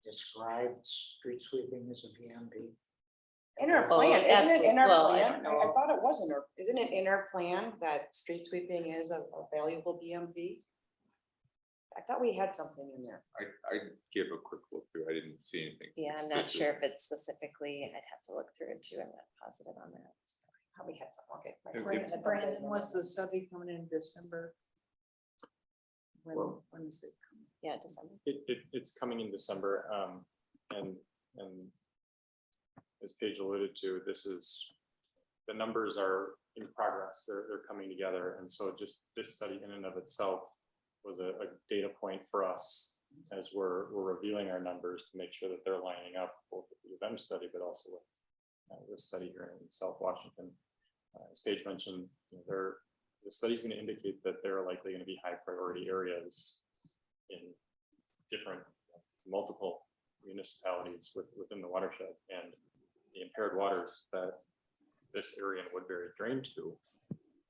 described street sweeping as a BMP. In our Oh, plan, isn't it in our well, I plan? don't I know. thought it was in our, isn't it in our plan that street sweeping is a valuable BMP? I thought we had something in there. I gave a quick look through. I didn't see anything. Yeah, I'm not explicit. sure if it's specifically, I'd have to look through it too. I'm not positive on that. Probably had some, okay. my If- brain if- had something Brandon, in was there. the study coming in December? Well- When is it coming? Yeah, December. It's coming in December, and as Paige alluded to, the numbers are in progress, they're coming together, and so just this study in and of itself was a data point for us as we're reviewing our numbers to make sure that they're lining up both with the event study, but also with this study here in South Washington. As Paige mentioned, the study is going to indicate that there are likely going to be high priority areas in different multiple municipalities within the watershed, and the impaired waters that this area in Woodbury drain to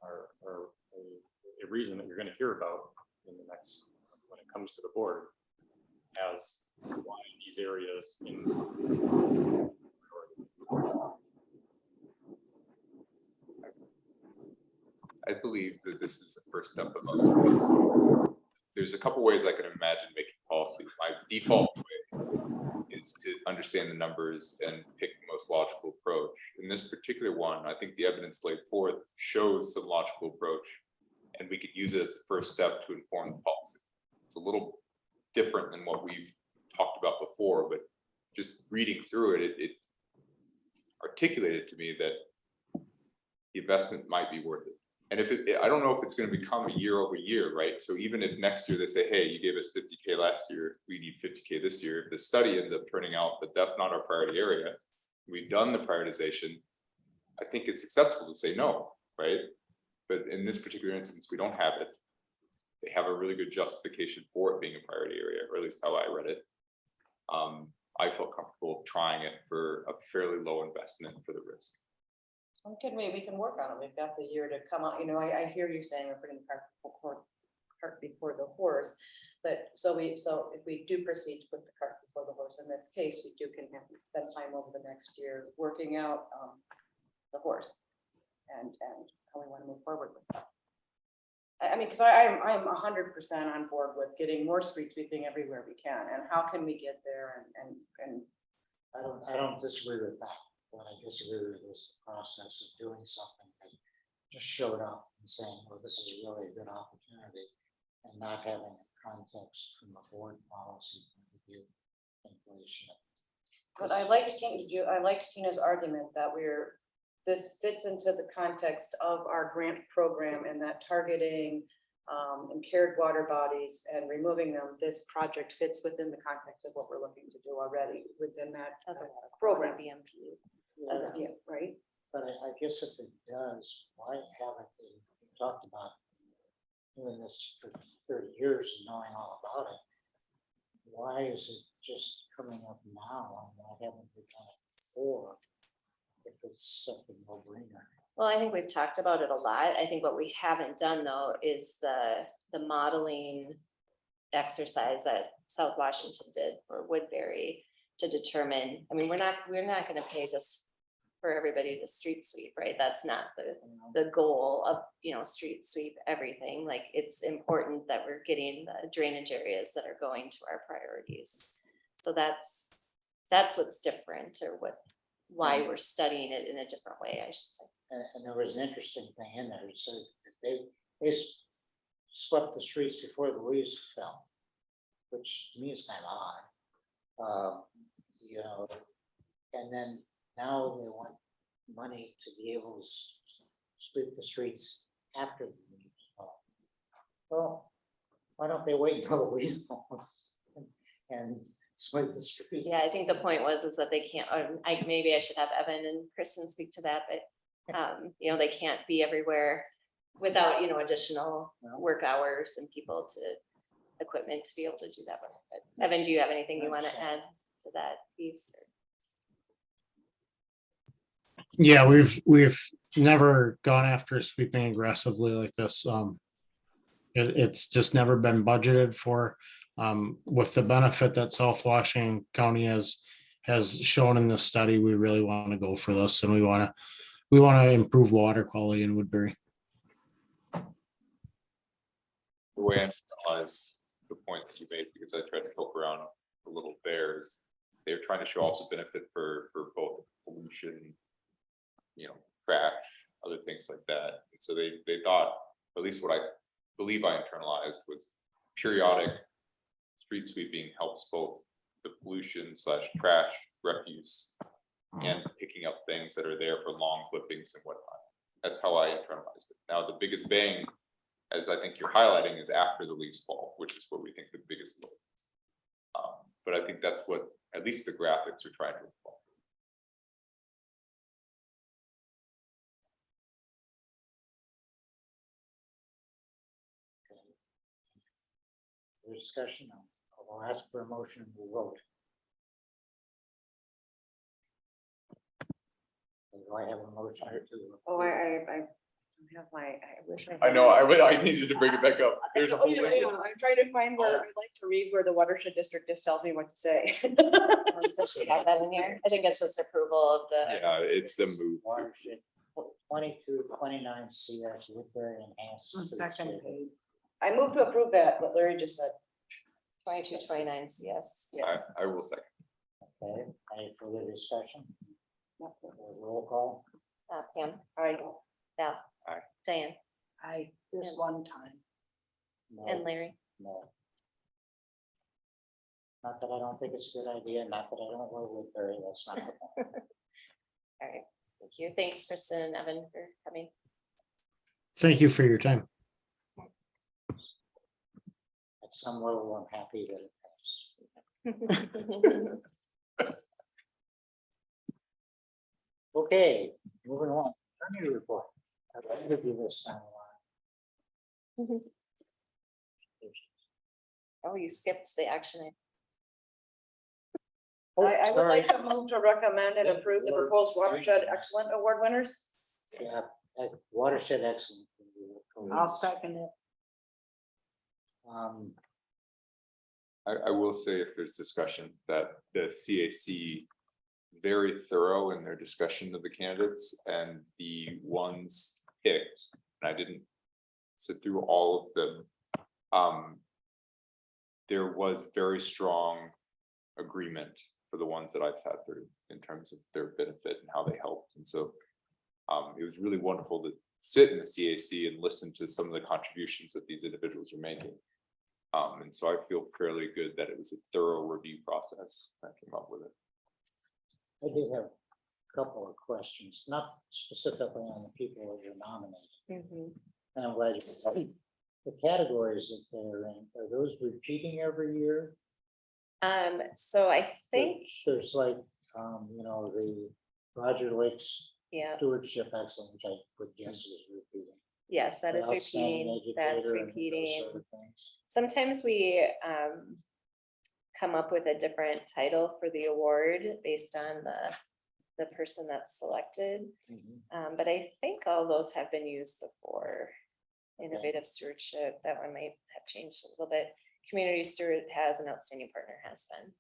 are a reason that you're going to hear about in the next, when it comes to the board, as why these areas in I believe that this is the first step of us. There's a couple ways I can imagine making policy. My default way is to understand the numbers and pick the most logical approach. In this particular one, I think the evidence laid forth shows some logical approach, and we could use it as a first step to inform the policy. It's a little different than what we've talked about before, but just reading through it, it articulated to me that the investment might be worth it. And I don't know if it's going to become a year over year, right? So even if next year they say, hey, you gave us 50K last year, we need 50K this year. If the study ends up turning out that that's not our priority area, we've done the prioritization, I think it's acceptable to say no, right? But in this particular instance, we don't have it. They have a really good justification for it being a priority area, or at least how I read it. I felt comfortable trying it for a fairly low investment for the risk. Okay, we can work on it. We've got the year to come out. I hear you saying we're putting the cart before the horse. But so if we do proceed to put the cart before the horse, in this case, we can have to spend time over the next year working out the horse and how we want to move forward with that. I mean, because I'm 100% on board with getting more street sweeping everywhere we can. And how can we get there and I don't disagree with that. What I disagree with is the process of doing something that just showed up and saying, well, this is really a good opportunity, and not having a context from a board policy point of view in place yet. But I liked Tina's argument that this fits into the context of our grant program, and that targeting impaired water bodies and removing them, this project fits within the context of what we're looking to do already within that As a program. BMP. Yeah, right? But I guess if it does, why haven't they talked about doing this for 30 years and knowing all about it? Why is it just coming up now, and why haven't we done it before if it's something no brainer? Well, I think we've talked about it a lot. I think what we haven't done though is the modeling exercise that South Washington did for Woodbury to determine, I mean, we're not going to pay just for everybody to street sweep, right? That's not the goal of, street sweep everything. Like, it's important that we're getting the drainage areas that are going to our priorities. So that's what's different, or why we're studying it in a different way, I should say. And there was an interesting thing in there. It said that they swept the streets before the leaves fell, which to me is kind of odd. And then now they want money to be able to sweep the streets after the leaves fall. Well, why don't they wait until the leaves fall and sweep the streets. Yeah, I think the point is that they can't, or maybe I should have Evan and Kristen speak to that, but, you know, they can't be everywhere without, you know, additional work hours and people equipment to be able to do that work. But Evan, do you have anything you want to add to that piece? Yeah, we've never gone after sweeping aggressively like this. It's just never been budgeted for. With the benefit that South Washington County has shown in this study, we really want to go for this, and we want to improve water quality in Woodbury. The way I analyze the point that you made, because I tried to poke around a little there, is they're trying to show also benefit for both pollution, you know, trash, other things like that. And so they thought, at least what I believe I internalized, was periodic street sweeping helps both the pollution / trash refuse and picking up things that are there for long clippings and whatnot. That's how I internalized it. Now the biggest bang, as I think you're highlighting, is after the leaves fall, which is where we think the biggest load. But I think that's what at least the graphics are trying to imply. Discussion, I'll ask for a motion, we'll vote. Do I have a motion to? Oh, I have I wish I know, I needed to bring it back up. There's a whole thing. I'm trying to find where, I'd like to read where the watershed district just tells me what to say. Does she have that in here? I think it's just approval of the. Yeah, it's the move. Watershed 2229 CS Woodbury enhanced. Second page. I move to approve that, what Larry just said. 2229 CS. I will second. Okay, any further discussion? Roll call. Pam, Aye. Val. Aye. Diane This Yeah. one time. No, and Larry. no. Not that I don't think it's a good idea, not that I don't love Woodbury, that's not the point. All right, thank you. Thanks, Kristen and Evan, for coming. Thank you for your time. At some level, I'm happy that it passed. Okay, moving on. Attorney report. I'll give you this time. Oh, you skipped the action. Oh, I would sorry. like to move to recommend and approve the proposed watershed excellent award winners. Yeah, watershed excellent. I'll second it. I will say, if there's discussion, that the CAC very thorough in their discussion of the candidates, and the ones picked, and I didn't sit through all of them. There was very strong agreement for the ones that I sat through in terms of their benefit and how they helped. And so it was really wonderful to sit in the CAC and listen to some of the contributions that these individuals are making. And so I feel fairly good that it was a thorough review process that came up with it. I did have a couple of questions, not specifically on the people that were nominated. And I'm glad you, the categories that they're in, are those repeating every year? So I think, There's like, you know, the Roger Lakes yeah, stewardship excellence, which I would guess is repeating. yes, that is The outstanding repeating, that's educator and those repeating. sort of things. Sometimes we come up with a different title for the award based on the person that's selected. Mhm. But I think all those have been used before. Innovative stewardship, that one might have changed a little bit. Community steward has, an outstanding partner has been.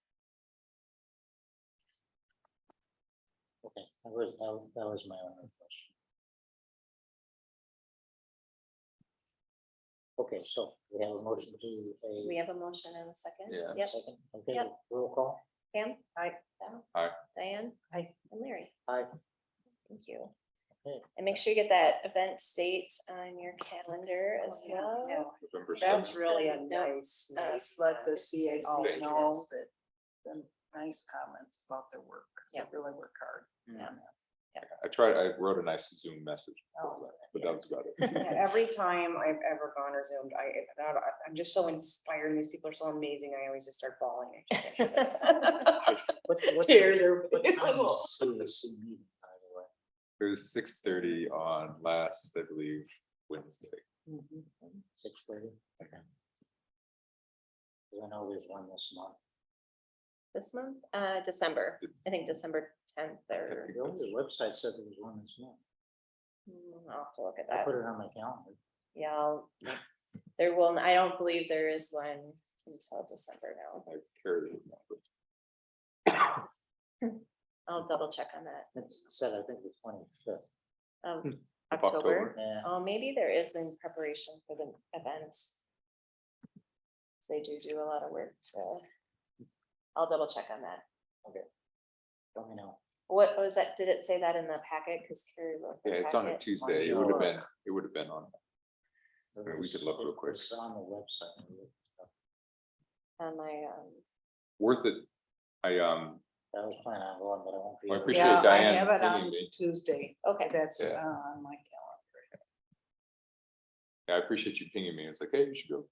Okay, that was my only question. Okay, so we have a motion to a. We have a motion and a second. Yeah. Yep. Second, okay, Yep. roll call. Pam? Aye. Val? Aye. Diane? Aye. And Larry? Aye. Thank you. Okay. And make sure you get that event date on your calendar as well. Yeah, November that's 7th. really a Yeah. nice, let the CAC Thank you. know that, the nice comments about their work, 'cause they Yeah. really work hard. Yeah. I wrote a nice Zoom message, Oh, but that was about it. Yeah, every time I've ever gone or Zoomed, I'm just so inspired, and these people are so amazing, I always just start bawling. Tears are. What time is the CAC meeting, by the way? It was 6:30 on last, I believe, Wednesday. 6:30. Okay. I know there's one this month. This month, December, I think December 10th or. The only website said there was one this month. I'll have to look at I that. put it on my calendar. Yeah, there will, I don't believe there is one until December now. I carried his number. I'll double check on that. It's said, I think the 25th. Um, Of October. Yeah. Oh, maybe there is in preparation for the event. They do a lot of work, so I'll double check on that. Let me know. What was that? Did it say that in the packet? Because Carrie wrote the Yeah, it's on a packet. Tuesday. It would have been on. mean, we could look real quick. It's on the website. On my, Worth it. I was planning on going, but I won't be. I able to. appreciate Yeah, I Diane have it bringing on me. Tuesday. okay, That's Yeah. on my calendar. Yeah, I appreciate you pinging me. It's like, hey, you should go.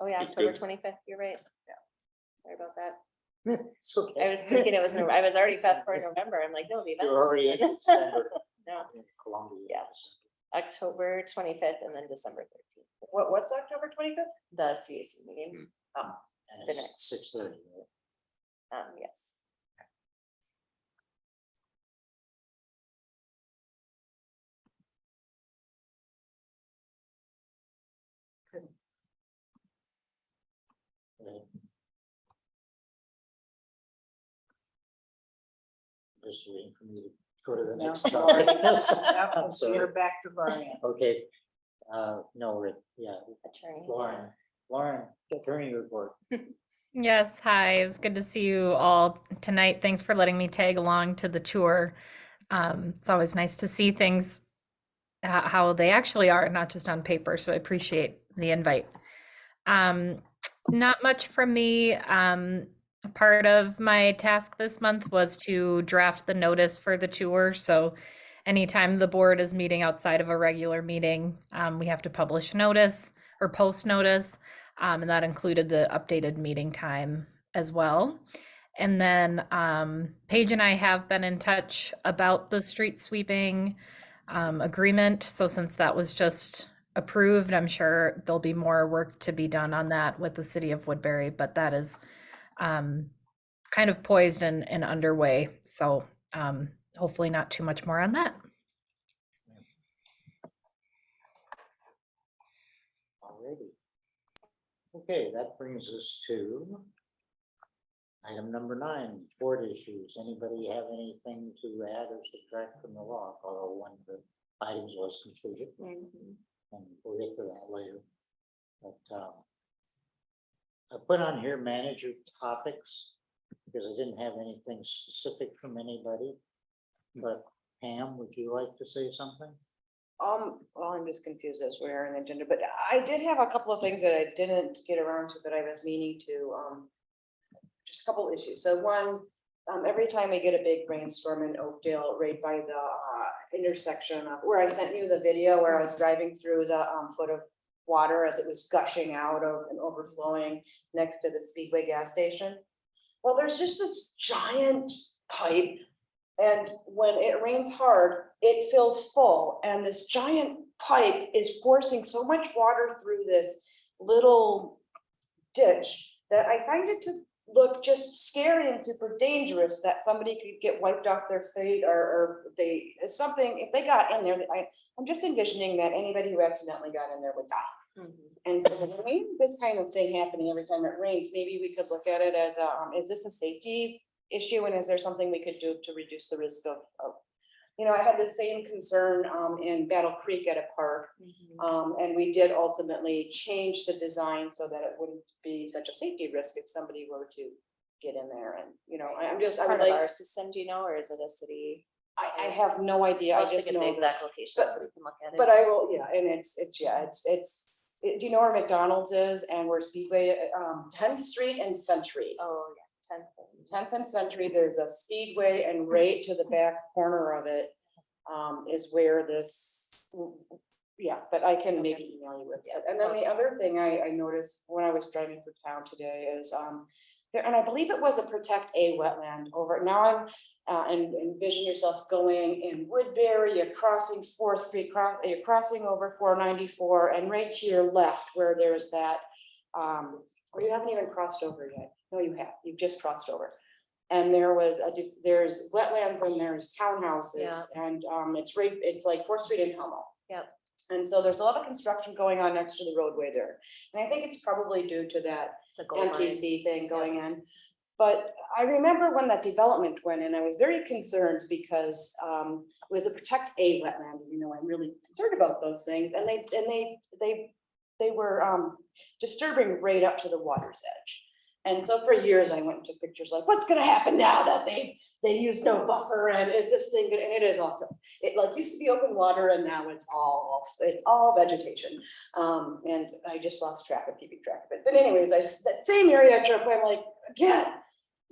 oh yeah, It's October good. 25th, you're right. Yeah. Sorry about that. It's okay. I was thinking it was, I was already fast forward November. I'm like, no, the You're event. already in December. No, in Columbia. Yeah. October 25th and then December 13th, What's October 25th? the CAC meeting. And The it's next. 6:30. Yes. Right. Just waiting for me to go to the Yeah. next topic. Yep, I'm so you're sorry. back to Brian. Okay, no, Rick, yeah, Attorney. Lauren, attorney report. Yes, hi. It's good to see you all tonight. Thanks for letting me tag along to the tour. It's always nice to see things how they actually are, not just on paper. So I appreciate the invite. Not much from me. Part of my task this month was to draft the notice for the tour. So anytime the board is meeting outside of a regular meeting, we have to publish notice or post notice. And that included the updated meeting time as well. And then Paige and I have been in touch about the street sweeping agreement. So since that was just approved, I'm sure there'll be more work to be done on that with the city of Woodbury, but that is kind of poised and underway. So hopefully not too much more on that. Alrighty. Okay, that brings us to item number 9, board issues. Anybody have anything to add or subtract from the log? Although one of the items was completed, and we'll get to that later. But I put on here manager topics because I didn't have anything specific from anybody. But Pam, would you like to say something? Well, I'm just confused as we're on the agenda, but I did have a couple of things that I didn't get around to that I was meaning to, just a couple issues. So one, every time I get a big rainstorm in Oakdale, right by the intersection of where I sent you the video where I was driving through the foot of water as it was gushing out of and overflowing next to the Speedway gas station. Well, there's just this giant pipe, and when it rains hard, it fills full, and this giant pipe is forcing so much water through this little ditch that I find it to look just scary and super dangerous that somebody could get wiped off their feet or if they got in there, I'm just envisioning that anybody who accidentally got in there would die. And so maybe this kind of thing happening every time it rains, maybe we could look at it as is this a safety issue, and is there something we could do to reduce the risk of I had the same concern in Battle Creek at a park, and we did ultimately change the design so that it wouldn't be such a safety risk if somebody were to get in there. And I'm just, I would Part of like, our system, do you know, or is it a city? I have no idea. I'll I have to just get the know, exact location so we can look at it. but I will, yeah, and it's do you know where McDonald's is and where Speedway, 10th Street and Century? Oh, 10th and Century, there's a speedway, and right to the back corner of it is where this, yeah, but I can maybe email you with it. And then the other thing I noticed when I was driving through town today is there, and I believe it was a protect a wetland over, now I'm and envision yourself going in Woodbury, you're crossing 4th Street, you're crossing over 494, and right to your left where there's that, or you haven't even crossed over yet. No, you have, you've just crossed over. And there's wetlands and there's townhouses, Yeah. and it's like 4th Street in Hummel. Yep. And so there's a lot of construction going on next to the roadway there. And I think it's probably due to that The gold mine. MTC thing going in. But I remember when that development went in, I was very concerned because it was a protect a wetland. You know, I'm really concerned about those things. And they were disturbing right up to the water's edge. And so for years I went and took pictures like, what's gonna happen now that they use no buffer, and is this thing good? And it is all, it like used to be open water, and now it's all vegetation. And I just lost track of keeping track of it. But anyways, that same area trip, I'm like, again,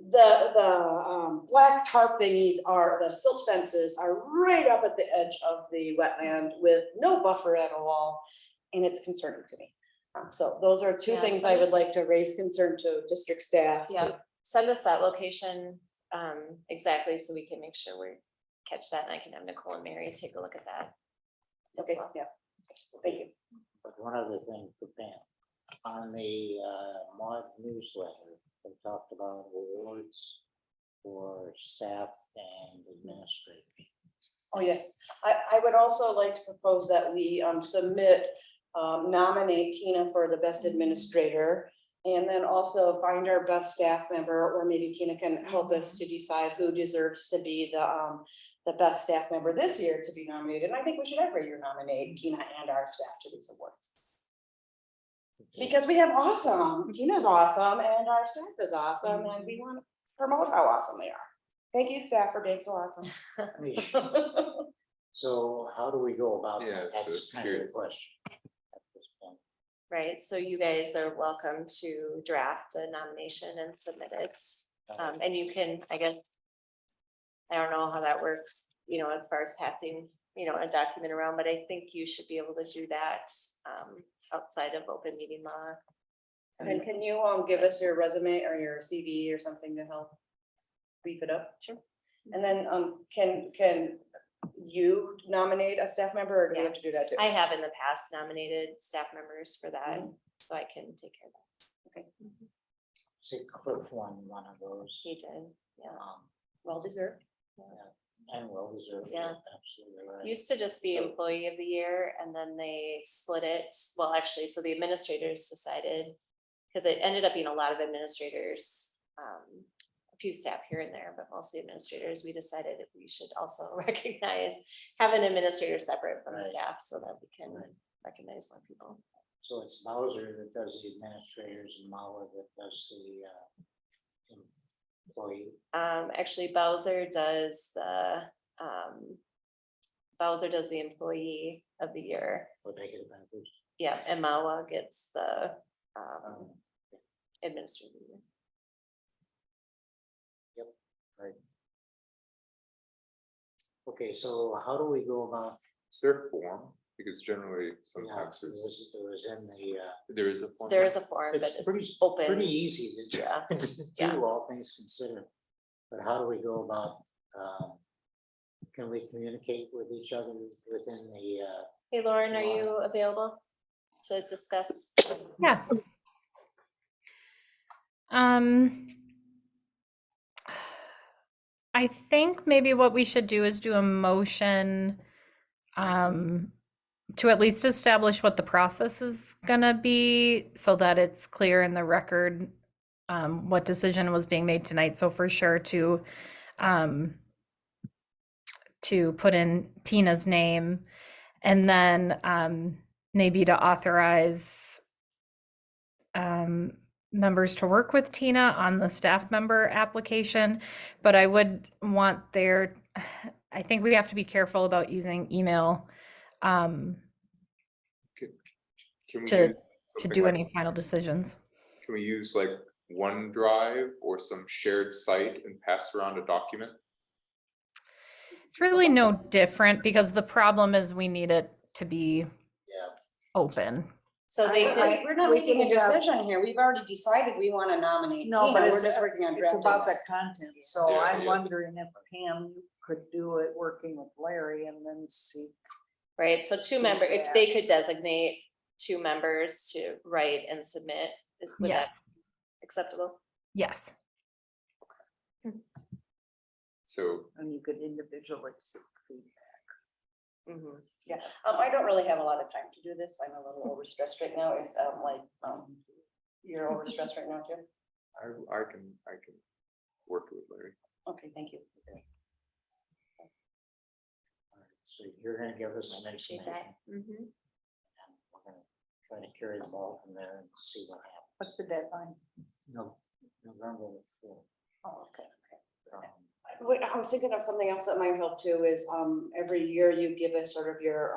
the black tarp thingies the silt fences are right up at the edge of the wetland with no buffer at all. And it's concerning to me. So those are two Yeah, things so I would this- like to raise concern to district staff. Yeah, send us that location exactly so we can make sure we catch that, and I can have Nicole and Mary take a look at that. as Okay, well. yeah. Thank you. But one other thing for Pam, on the mod newsletter, they talked about awards for staff and administrators. Oh, yes. I would also like to propose that we nominate Tina for the best administrator. And then also find our best staff member, or maybe Tina can help us to decide who deserves to be the best staff member this year to be nominated. And I think we should every year nominate Tina and our staff to these awards. Because we have Tina's awesome, and our staff is awesome, and we want to promote how awesome they are. Thank you, staff, for being so awesome. So how do we go about Yeah, that? That's just kind of the curious. question. at this point. Right, so you guys are welcome to draft a nomination and submit it. And you can, I guess, I don't know how that works, you know, as far as passing, you know, a document around, but I think you should be able to do that outside of open meeting law. And can you give us your resume or your CV or something to help beef it up? Sure. And then can you nominate a staff member, or do we have to do that too? I have in the past nominated staff members for that, so I can take care of that. Okay, See, Cliff won one of those. He did, yeah. well deserved. And well deserved. Yeah. Absolutely right. Used to just be employee of the year, and then they split it. Well, actually, so the administrators decided, because it ended up being a lot of administrators, a few staff here and there, but mostly administrators, we decided if we should also have an administrator separate from Right. staff so that we can Right. recognize more people. So it's Bowser that does the administrators and Mala that does the employee. Actually, Bowser does the employee of the year. Or they get a benefit. Yeah, and Mawa gets the administrator. Right. Okay, so how do we go about? Is there a form? Because generally Yeah, sometimes it was in the. there is a form. There is a form, but It's pretty, open. pretty easy to Yeah. to Yeah. do, all things considered. But how do we go about, can we communicate with each other within the, Hey, Lauren, are you available to discuss? Yeah. I think maybe what we should do is do a motion to at least establish what the process is gonna be so that it's clear in the record what decision was being made tonight. So for sure to put in Tina's name, and then maybe to authorize members to work with Tina on the staff member application. But I would want I think we have to be careful about using email Can we to use to something do like- any final decisions. Can we use like OneDrive or some shared site and pass around a document? It's really no different because the problem is we need it to be Yeah. open. So they could, We're not making a decision here. We've already decided we want to nominate No, Tina. but We're it's, just working on it's drafting. about the it. content, so Yeah, I'm yeah. wondering if Pam, you could do it working with Larry and then see. right, so two member, if they could designate two members to write and submit, would that Yes, acceptable? yes. So And you could individually seek feedback. Mhm. Yeah, I don't really have a lot of time to do this. I'm a little overstressed right now. If, you're overstressed right now too? I can work with Larry. Okay, thank you. So you're gonna give us some Appreciate information. that. Mhm. And we're gonna try to carry the ball from there and see what happens. What's the deadline? No, November the 4th. Oh, okay. Wait, I was thinking of something else that might help too is, every year you give us sort of your,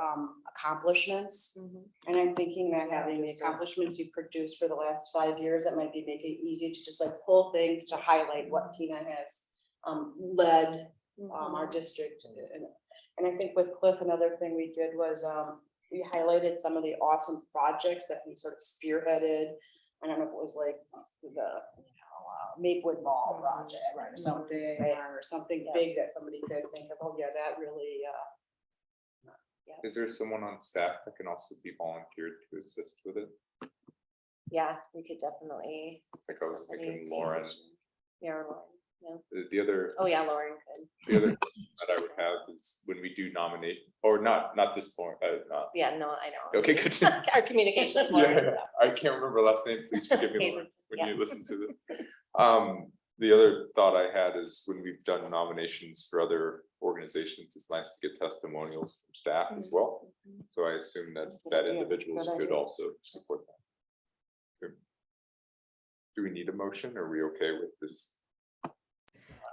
accomplishments. Mhm. And I'm thinking that having the accomplishments you produced for the last 5 years, that might be make it easy to just like pull things to highlight what Tina has led our district. And I think with Cliff, another thing we did was we highlighted some of the awesome projects that he sort of spearheaded. I don't know if it was like the Maplewood Mall project or something big that somebody could think of. Oh yeah, that really. Is there someone on staff that can also be volunteered to assist with it? Yeah, we could definitely. Like I was somebody thinking pay Lauren. attention. Yeah, or Lauren, yeah. The other, Oh, yeah, Lauren could. the other question that I would have is when we do nominate, or not this point, not. Yeah, no, I know. Okay, good. Our communication. Yeah, I can't remember last name. Please forgive me, Lauren, Hazen's, when yeah. you listen to this. The other thought I had is when we've done nominations for other organizations, it's nice to get testimonials from staff as well. Mhm. So I assume that individuals Good could idea. also support that. Good. Do we need a motion? Are we okay with this?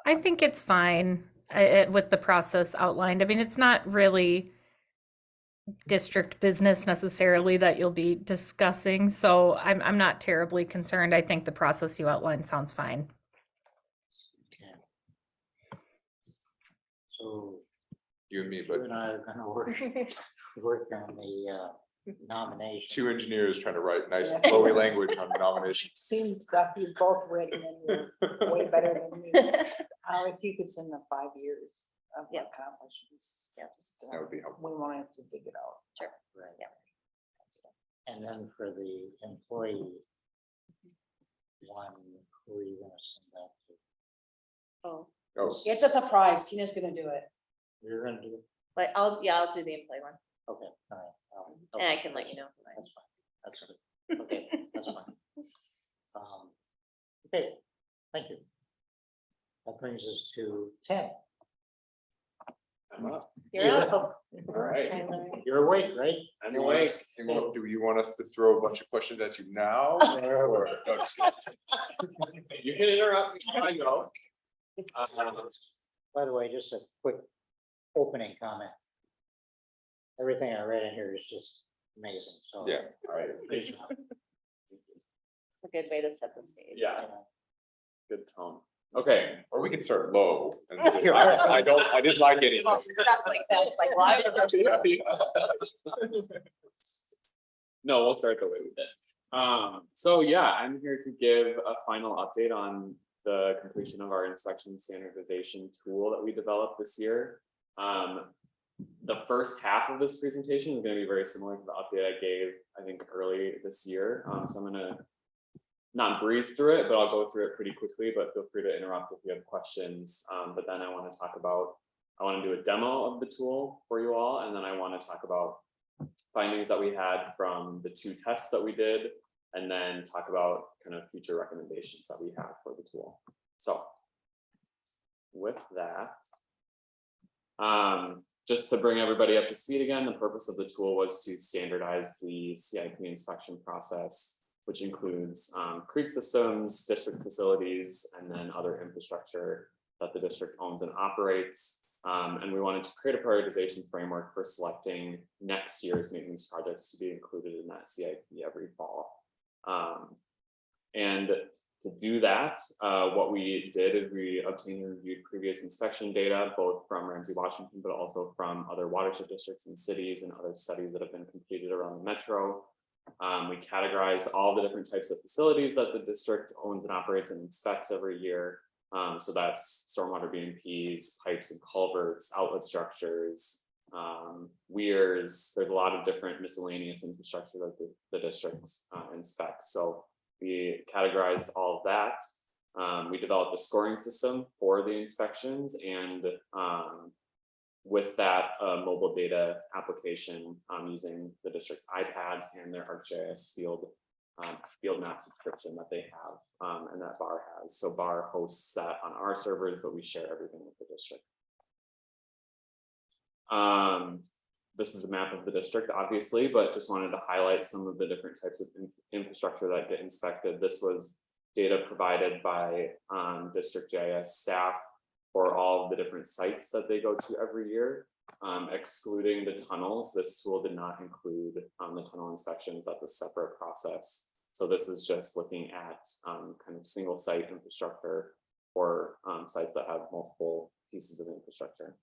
I think it's fine with the process outlined. I mean, it's not really district business necessarily that you'll be discussing, so I'm not terribly concerned. I think the process you outlined sounds fine. Okay. So You and me, you but and I are gonna work on the nomination. two engineers trying to write nice flowy language on nominations. Seems that you both written and you're way better than me. If you could send the 5 years of Yeah. accomplishments. Yeah. Just, That would be helpful. we won't have to dig it out. Sure. Right. Yeah. And then for the employee one, who are you gonna send that to? Oh, Oh, It's a surprise. Tina's gonna do it. You're gonna do it? but I'll do the employee one, Okay, all right. and I can let you know. That's fine. That's good. Okay, that's fine. Okay, thank you. That brings us to 10. I'm up. You're up. up. All right. Tyler. You're awake, right? Do you want us- do you want us to throw a bunch of questions at you now? or- no, just kidding. You can interrupt me, I go. By the way, just a quick opening comment. Everything I read in here is just amazing, so. Yeah, all right. Great job. A good way to set the stage. Yeah, good tone. Okay, Or we could start low. and You're right. I didn't like any. That's like that, like live. no, we'll start the way we did. So yeah, I'm here to give a final update on the completion of our inspection standardization tool that we developed this year. The first half of this presentation is going to be very similar to the update I gave, I think, early this year. So I'm going to not breeze through it, but I'll go through it pretty quickly, but feel free to interrupt if you have questions. But then I want to do a demo of the tool for you all. And then I want to talk about findings that we had from the 2 tests that we did, and then talk about kind of future recommendations that we have for the tool. So with that, just to bring everybody up to speed again, the purpose of the tool was to standardize the CIP inspection process, which includes creek systems, district facilities, and then other infrastructure that the district owns and operates. And we wanted to create a prioritization framework for selecting next year's maintenance projects to be included in that CIP every fall. And To do that, what we did is we obtained and reviewed previous inspection data, both from Ramsey-Washington, but also from other watershed districts and cities and other studies that have been completed around the metro. We categorize all the different types of facilities that the district owns and operates and inspects every year. So that's stormwater BMPs, pipes and culverts, outlet structures, weirs. There's a lot of different miscellaneous infrastructure that the district inspects. So we categorized all of that. We developed a scoring system for the inspections, and with that mobile data application using the district's iPads and their ArcGIS field map subscription that they have and that BAR has. So BAR hosts that on our servers, but we share everything with the district. This is a map of the district, obviously, but just wanted to highlight some of the different types of infrastructure that get inspected. This was data provided by district GIS staff for all of the different sites that they go to every year, excluding the tunnels. This tool did not include the tunnel inspections. That's a separate process. So this is just looking at kind of single site infrastructure or sites that have multiple pieces of infrastructure.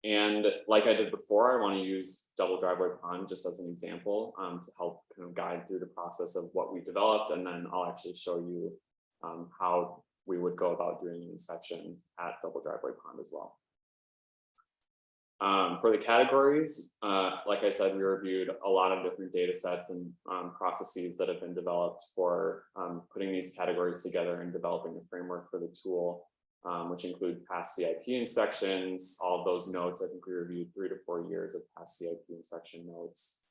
And like I did before, I want to use Double Driveway Pond just as an example to help kind of guide through the process of what we developed, and then I'll actually show you how we would go about doing an inspection at Double Driveway Pond as well. For the categories, like I said, we reviewed a lot of different data sets and processes that have been developed for putting these categories together and developing a framework for the tool. Which include past CIP inspections, all of those notes. I think we reviewed 3 to 4 years of past CIP inspection notes,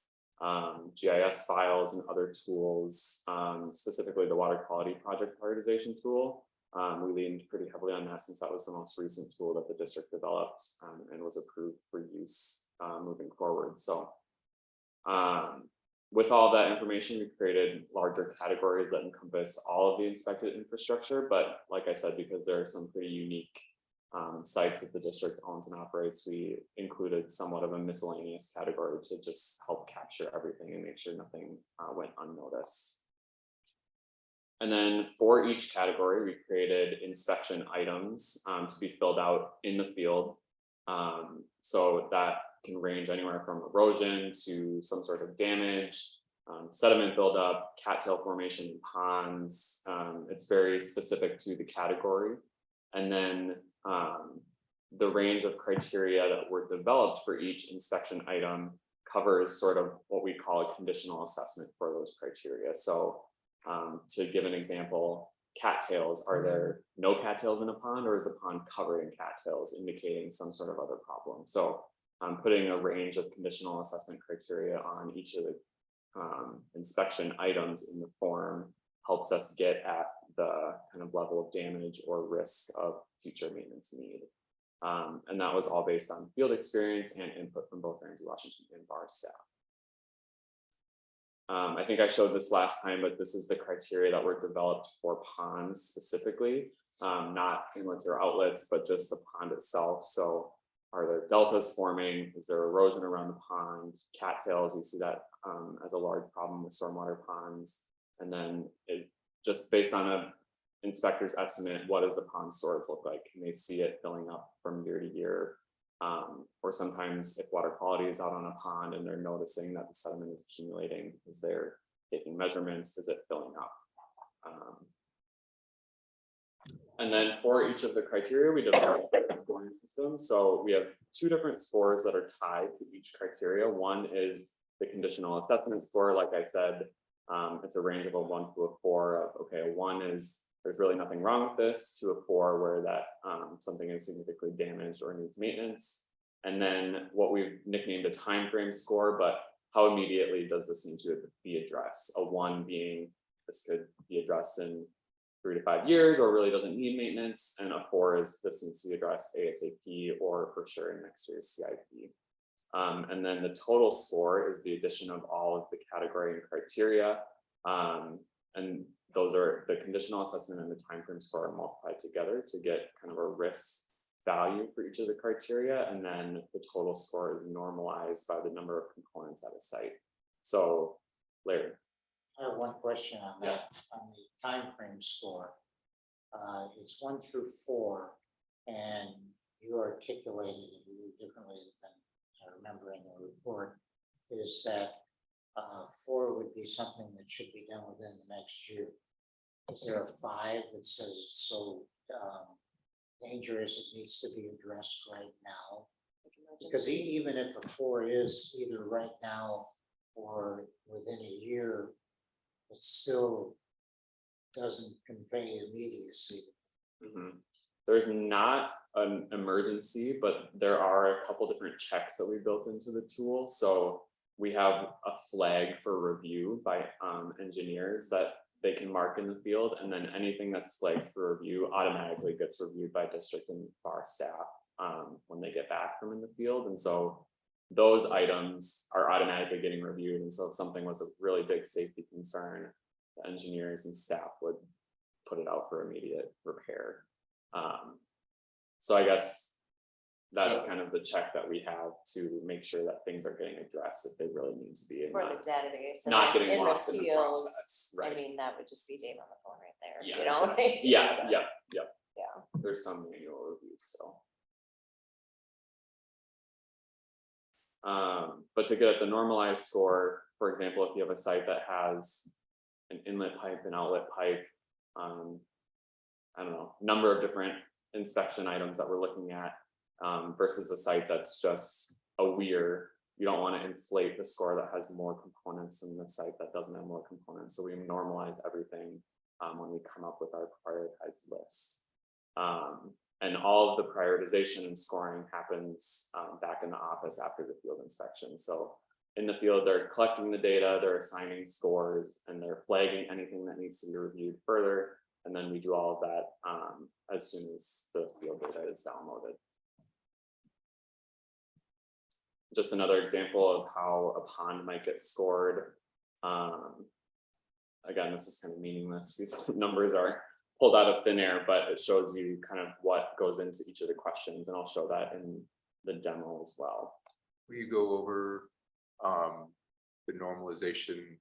GIS files and other tools, specifically the water quality project prioritization tool. We leaned pretty heavily on that since that was the most recent tool that the district developed and was approved for use moving forward. So with all that information, we created larger categories that encompass all of the inspected infrastructure. But like I said, because there are some pretty unique sites that the district owns and operates, we included somewhat of a miscellaneous category to just help capture everything and make sure nothing went unnoticed. And then for each category, we created inspection items to be filled out in the field. So that can range anywhere from erosion to some sort of damage, sediment buildup, cattail formation in ponds. It's very specific to the category. And then the range of criteria that were developed for each inspection item covers sort of what we call a conditional assessment for those criteria. So to give an example, cattails, are there no cattails in a pond, or is the pond covered in cattails, indicating some sort of other problem? So putting a range of conditional assessment criteria on each of the inspection items in the form helps us get at the kind of level of damage or risk of future maintenance need. And that was all based on field experience and input from both Ramsey-Washington and BAR staff. I think I showed this last time, but this is the criteria that were developed for ponds specifically, not inlets or outlets, but just the pond itself. So are there deltas forming? Is there erosion around the pond? Cattails, we see that as a large problem with stormwater ponds. And then just based on a inspector's estimate, what does the pond storage look like? Can they see it filling up from year to year? Or sometimes if water quality is out on a pond and they're noticing that the sediment is accumulating, is they're taking measurements, is it filling up? And then for each of the criteria, we developed a scoring system. So we have 2 different scores that are tied to each criteria. One is the conditional assessment score. Like I said, it's a range of a 1 to a 4 of, okay, a 1 is there's really nothing wrong with this, to a 4 where that something is significantly damaged or needs maintenance. And then what we've nicknamed a time frame score, but how immediately does this need to be addressed? A 1 being this could be addressed in 3 to 5 years or really doesn't need maintenance, and a 4 is this needs to be addressed ASAP or for sure in next year's CIP. And then the total score is the addition of all of the category and criteria. And those are the conditional assessment and the time frame score are multiplied together to get kind of a risk value for each of the criteria. And then the total score is normalized by the number of components at a site. So Larry. I have one question on that, on the time frame score. It's 1 through 4, and you articulated it a little differently than I remember in the report, is that 4 would be something that should be done within the next year. Is there a 5 that says it's so dangerous it needs to be addressed right now? Because even if a 4 is either right now or within a year, it still doesn't convey immediacy. There's not an emergency, but there are a couple different checks that we built into the tool. So we have a flag for review by engineers that they can mark in the field, and then anything that's flagged for review automatically gets reviewed by district and bar staff when they get back from in the field. And so those items are automatically getting reviewed. And so if something was a really big safety concern, the engineers and staff would put it out for immediate repair. So I guess that's kind of the check that we have to make sure that things are getting addressed if they really need to be. For the database. and Not then getting in lost in the field, process, I right? mean, that would just be Dave on the phone right there, Yeah, you know? exactly. like, Yeah, so, yeah. Yeah. There's some manual reviews, so. But to get at the normalized score, for example, if you have a site that has an inlet pipe, an outlet pipe, I don't know, number of different inspection items that we're looking at, versus a site that's just a weir, you don't want to inflate the score that has more components than the site that doesn't have more components. So we normalize everything when we come up with our prioritized list. And all of the prioritization and scoring happens back in the office after the field inspection. So in the field, they're collecting the data, they're assigning scores, and they're flagging anything that needs to be reviewed further. And then we do all of that as soon as the field data is downloaded. Just another example of how a pond might get scored. Again, this is kind of meaningless. These numbers are pulled out of thin air, but it shows you kind of what goes into each of the questions, and I'll show that in the demo as well. Will you go over the normalization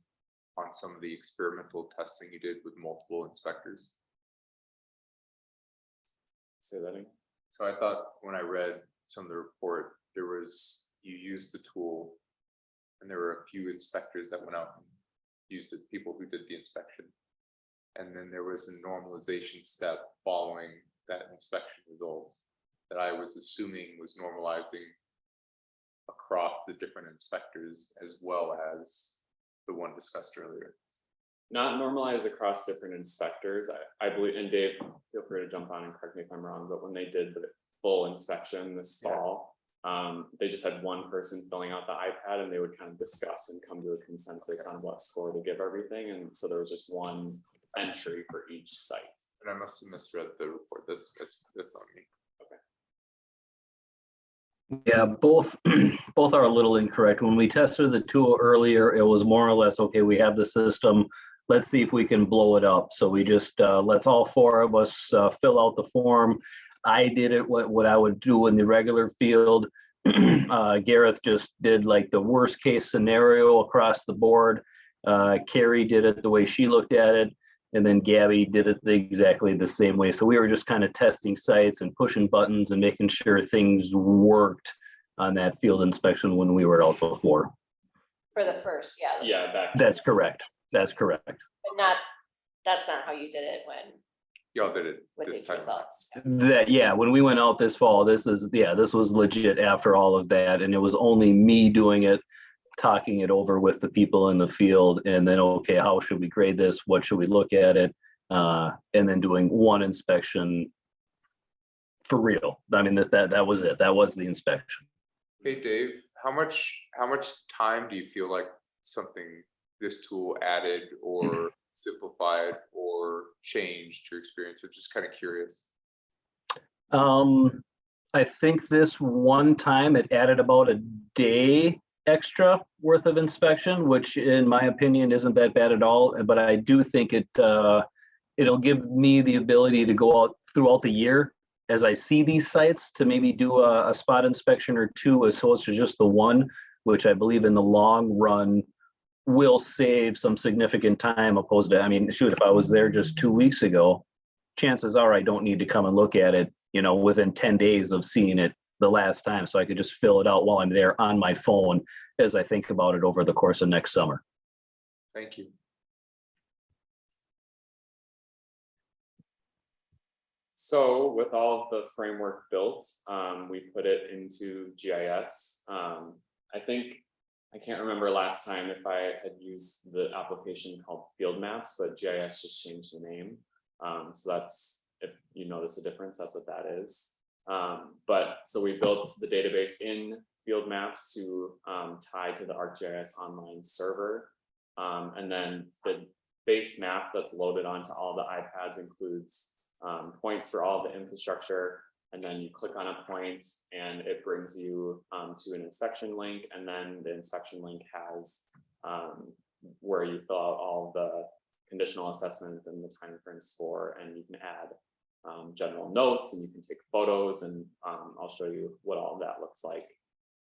on some of the experimental testing you did with multiple inspectors? Say that again. So I thought when I read some of the report, there was, you used the tool and there were a few inspectors that went out and used it, people who did the inspection. And then there was a normalization step following that inspection result that I was assuming was normalizing across the different inspectors as well as the one discussed earlier. Not normalized across different inspectors. I believe, and Dave, feel free to jump on and correct me if I'm wrong, but when they did the full inspection this fall, they just had one person filling out the iPad and they would kind of discuss and come to a consensus on what score to give everything. And so there was just one entry for each site. And I must have misread the report. That's on me. Yeah, both are a little incorrect. When we tested the tool earlier, it was more or less, okay, we have the system. Let's see if we can blow it up. So we just, let's all 4 of us fill out the form. I did it what I would do in the regular field. Gareth just did like the worst case scenario across the board. Carrie did it the way she looked at it. And then Gabby did it exactly the same way. So we were just kind of testing sites and pushing buttons and making sure things worked on that field inspection when we were out before. For the first, yeah. Yeah, That's correct. That's correct. But that's not how you did it Y'all did it with this these time. results. When we went out this fall, this was legit after all of that. And it was only me doing it, talking it over with the people in the field, and then, okay, how should we grade this? What should we look at it? And then doing one inspection for real. I mean, that was it. That was the inspection. Hey, Dave, how much time do you feel like this tool added or simplified or changed your experience? I'm just kind of curious. I think this one time it added about a day extra worth of inspection, which in my opinion isn't that bad at all. But I do think it'll give me the ability to go out throughout the year as I see these sites to maybe do a spot inspection or 2 as opposed to just the one, which I believe in the long run will save some significant time opposed to, I mean, shoot, if I was there just 2 weeks ago, chances are I don't need to come and look at it, within 10 days of seeing it the last time. So I could just fill it out while I'm there on my phone as I think about it over the course of next summer. Thank you. So with all of the framework built, we put it into GIS. I think, I can't remember last time if I had used the application called Field Maps, but GIS just changed the name. So that's, if you notice a difference, that's what that is. So we built the database in Field Maps to tie to the ArcGIS online server. And then the base map that's loaded onto all the iPads includes points for all the infrastructure, and then you click on a point and it brings you to an inspection link, and then the inspection link has where you fill out all the conditional assessment and the timeframes for, and you can add general notes, and you can take photos, and I'll show you what all of that looks like.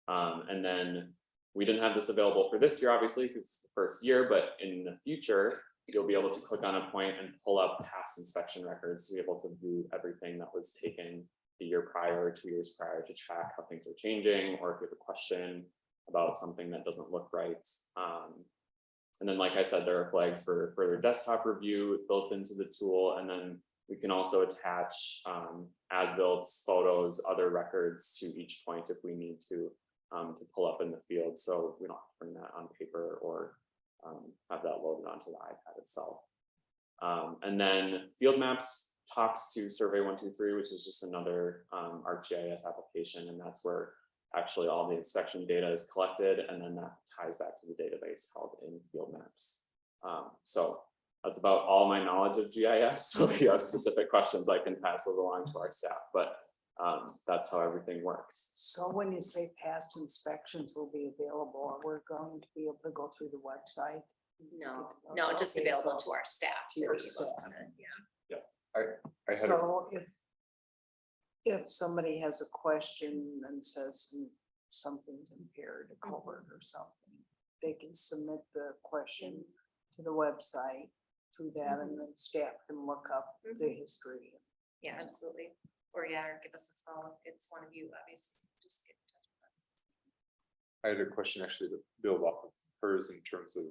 And then we didn't have this available for this year, obviously, because it's the first year, but in the future, you'll be able to click on a point and pull up past inspection records to be able to view everything that was taken the year prior or 2 years prior to track how things are changing, or if you have a question about something that doesn't look right. And then, like I said, there are flags for further desktop review built into the tool. And then we can also attach as-built photos, other records to each point if we need to pull up in the field. So we don't have to bring that on paper or have that loaded onto the iPad itself. And then Field Maps talks to Survey 123, which is just another ArcGIS application, and that's where actually all the inspection data is collected, and then that ties back to the database called in Field Maps. So that's about all my knowledge of GIS. So if you have specific questions, I can pass those along to our staff, but that's how everything works. So when you say past inspections will be available, we're going to be able to go through the website? No, just Okay, available so to our staff. to your be able staff. to- Yeah. I had So if somebody has a question and says something's impaired, a culvert or something, they can submit the question to the website through that, and then staff can look up the history. Yeah, absolutely. Or give us a call if it's one of you, obviously, just get in touch with us. I had a question actually to build off of hers in terms of,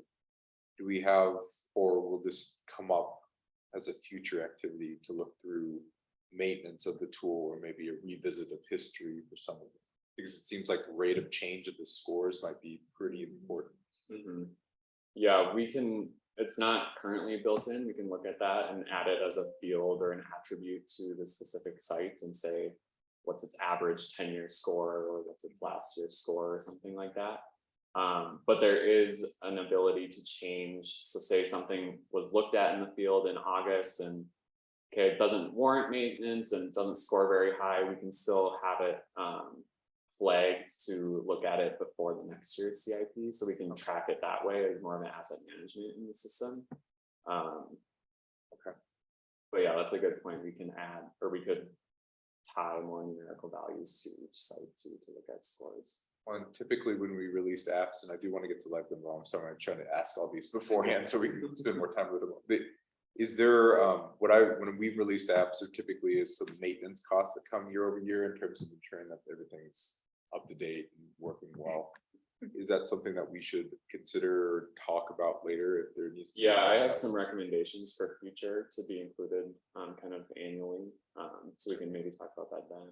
do we have, or will this come up as a future activity to look through maintenance of the tool, or maybe a revisit of history for some of it? Because it seems like the rate of change of the scores might be pretty important. Yeah, we can, it's not currently built in. We can look at that and add it as a field or an attribute to the specific site and say, what's its average 10-year score, or what's its last year's score, or something like that. But there is an ability to change. So say something was looked at in the field in August and it doesn't warrant maintenance and doesn't score very high, we can still have it flagged to look at it before the next year's CIP. So we can track it that way as more of an asset management in the system. Okay. But yeah, that's a good point. We can add, or we could tie more numerical values to each site to look at scores. And typically when we release apps, and I do want to get to like them all, I'm sorry, I'm trying to ask all these beforehand so we can spend more time with them. Is there, when we've released apps, there typically is some maintenance costs that come year over year in terms of ensuring that everything's up to date and working well. Is that something that we should consider or talk about later if there needs to be? Yeah, I have some recommendations for future to be included kind of annually. So we can maybe talk about that then.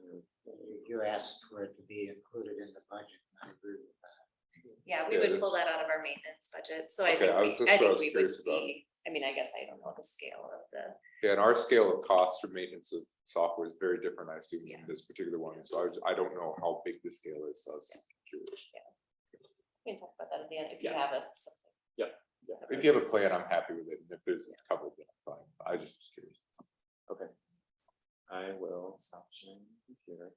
You asked for it to be included in the budget, and I agree with that. Yeah, we would pull that out of our maintenance budget. So Okay, I think we would curious about. be, I mean, I guess I don't know the scale of the. Yeah, and our scale of cost for maintenance of software is very different, I assume, in this particular one. So I don't know how big the scale is, so I was curious. We can talk about that at the end if you have something. Yeah. If you have a plan, I'm happy with it. And if there's a couple, then fine. I just was curious. Okay. I will stop sharing the computer.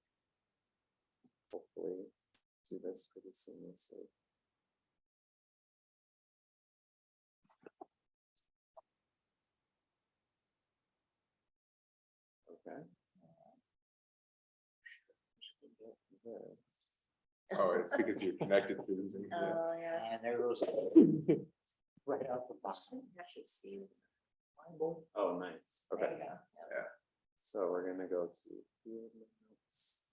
Hopefully do this pretty seamlessly. Okay. Oh, it's because you're connected through the Zoom. Oh, yeah. And there goes. right out the box. Oh, nice. There Okay. you go. So we're gonna go to field notes.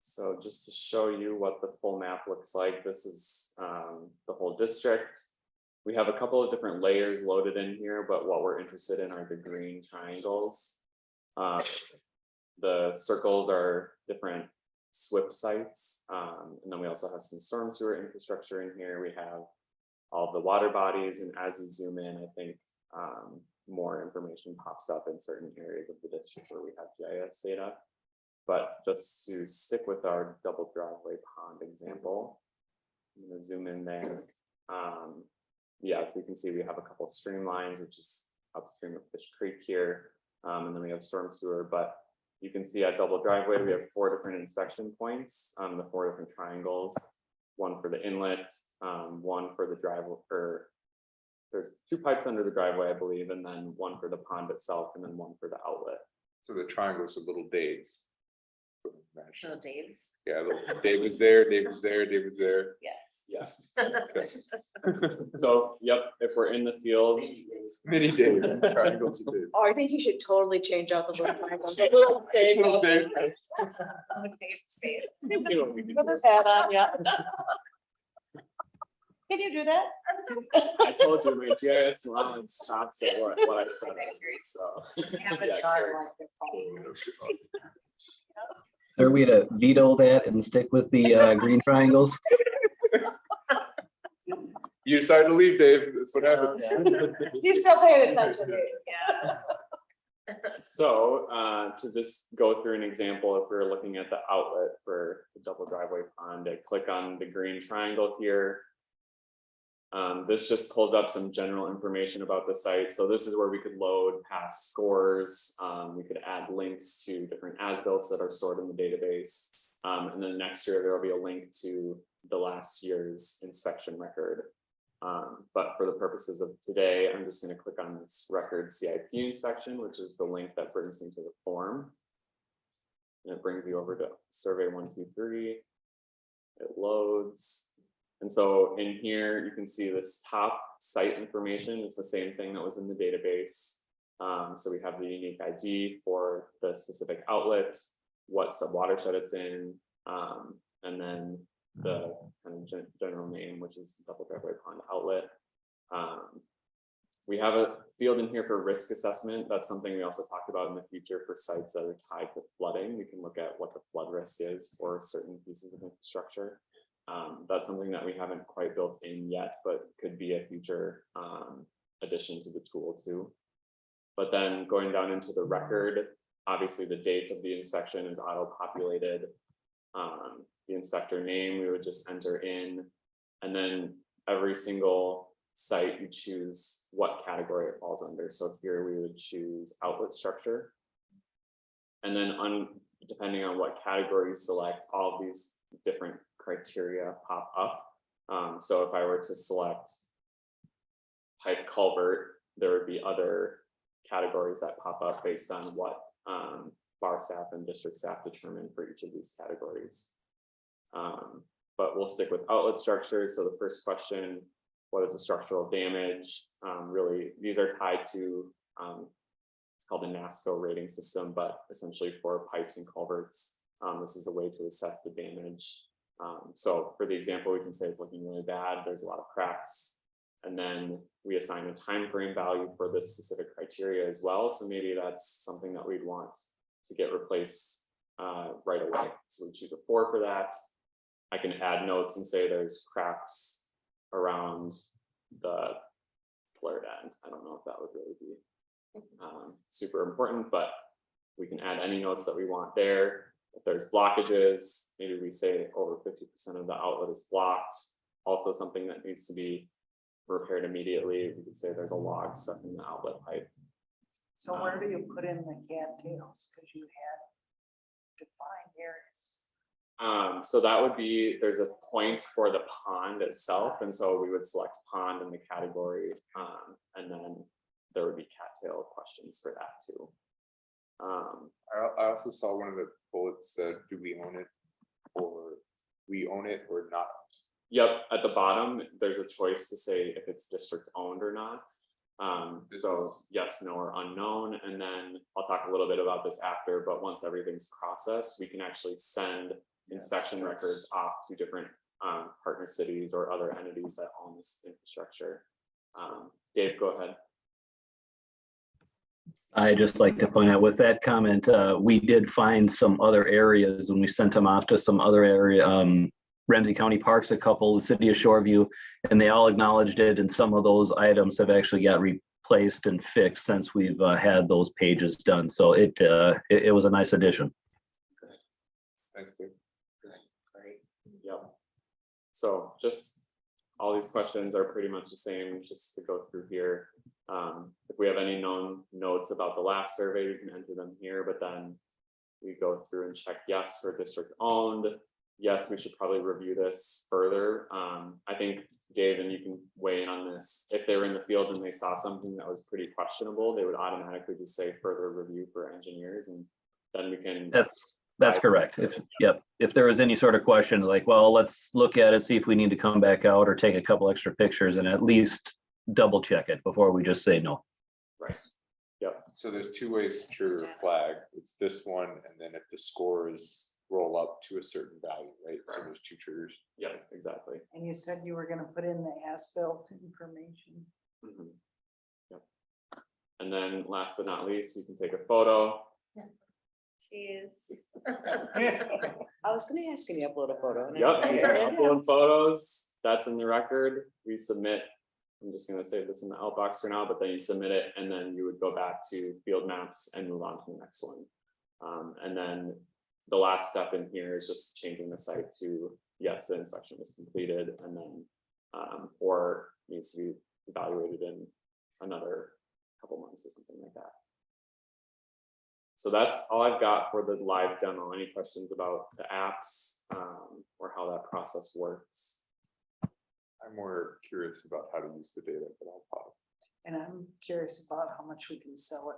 So just to show you what the full map looks like, this is the whole district. We have a couple of different layers loaded in here, but what we're interested in are the green triangles. The circles are different SWIP sites. And then we also have some storm sewer infrastructure in here. We have all the water bodies, and as you zoom in, I think more information pops up in certain areas of the district where we have GIS data. But just to stick with our double driveway pond example, I'm gonna zoom in there. Yeah, as we can see, we have a couple of streamlines, which is upstream of Fish Creek here. And then we have storm sewer, but you can see at double driveway, we have 4 different inspection points, the 4 different triangles, one for the inlet, one for the driveway, or there's 2 pipes under the driveway, I believe, and then one for the pond itself, and then one for the outlet. So the triangles are little Daves. Little Dave's. Yeah, little Dave was there, Dave was there, Dave was there. Yes. Yeah. So, yep, if we're in the field. Mini Dave, triangles are Dave. Oh, I think you should totally change out the little triangles. Little Dave. Dave's face. Put his hat on, yeah. Can you do that? I told you my GIS allowance stops at what I said. So. Have a Yeah, chart great. like the phone. Is there a way to veto that and stick with the green triangles? You decided to leave, Dave. That's what happened. He's still paying attention. Yeah. So to just go through an example, if we're looking at the outlet for the double driveway pond, I click on the green triangle here. This just pulls up some general information about the site. So this is where we could load past scores. We could add links to different as-built that are stored in the database. And then next year, there will be a link to the last year's inspection record. But for the purposes of today, I'm just going to click on this record CIP inspection, which is the link that brings me to the form. And it brings you over to survey 123. It loads. And so in here, you can see this top site information is the same thing that was in the database. So we have the unique ID for the specific outlet, what subwatershed it's in, and then the kind of general name, which is double driveway pond outlet. We have a field in here for risk assessment. That's something we also talked about in the future for sites that are tied to flooding. We can look at what the flood risk is for certain pieces of infrastructure. That's something that we haven't quite built in yet, but could be a future addition to the tool too. But then going down into the record, obviously the date of the inspection is auto-populated. The inspector name we would just enter in, and then every single site you choose what category it falls under. So here we would choose outlet structure. And then depending on what category you select, all of these different criteria pop up. So if I were to select pipe culvert, there would be other categories that pop up based on what bar staff and district staff determine for each of these categories. But we'll stick with outlet structures. So the first question, what is the structural damage? Really, these are tied to, it's called a NASCO rating system, but essentially for pipes and culverts, this is a way to assess the damage. So for the example, we can say it's looking really bad. There's a lot of cracks. And then we assign a time frame value for this specific criteria as well. So maybe that's something that we'd want to get replaced right away. So we choose a 4 for that. I can add notes and say there's cracks around the flared end. I don't know if that would really be super important, but we can add any notes that we want there. If there's blockages, maybe we say over 50% of the outlet is blocked. Also something that needs to be repaired immediately. We could say there's a log stuck in the outlet pipe. So where do you put in the cattails? Because you had defined areas. So that would be, there's a point for the pond itself. And so we would select pond in the category. And then there would be cattail questions for that too. I also saw one of the bullets said, do we own it? Or we own it or not? Yep, at the bottom, there's a choice to say if it's district owned or not. So yes, no, or unknown, and then I'll talk a little bit about this after, but once everything's processed, we can actually send inspection records off to different partner cities or other entities that own this infrastructure. Dave, go ahead. I just like to point out with that comment, we did find some other areas when we sent them off to some other area, Ramsey County Parks, a couple, the city of Shoreview, and they all acknowledged it. And some of those items have actually got replaced and fixed since we've had those pages done. So it was a nice addition. Thanks, Dave. Great. Yep. So just all these questions are pretty much the same, just to go through here. If we have any known notes about the last survey, we can enter them here, but then we go through and check yes for district owned. Yes, we should probably review this further. I think Dave, and you can weigh in on this. If they were in the field and they saw something that was pretty questionable, they would automatically just say further review for engineers, and then we can. That's correct. If there was any sort of question like, well, let's look at it, see if we need to come back out or take a couple extra pictures and at least double check it before we just say no. Right. Yep. So there's two ways to trigger a flag. It's this one, and then if the scores roll up to a certain value, right? So there's two triggers. Yeah, exactly. And you said you were gonna put in the as-built information. Mhm. Yep. And then last but not least, we can take a photo. Jeez. I was gonna ask, can you upload a photo? Yep, upload photos, that's in the record, we submit, I'm just gonna save this in the outbox for now, but then you submit it, and then you would go back to field maps and move on to the next one. And then the last step in here is just changing the site to, yes, the inspection was completed, and then, or needs to be evaluated in another couple months or something like that. So that's all I've got for the live demo. Any questions about the apps or how that process works? I'm more curious about how to use the data, but I'll pause. And I'm curious about how much we can sell it.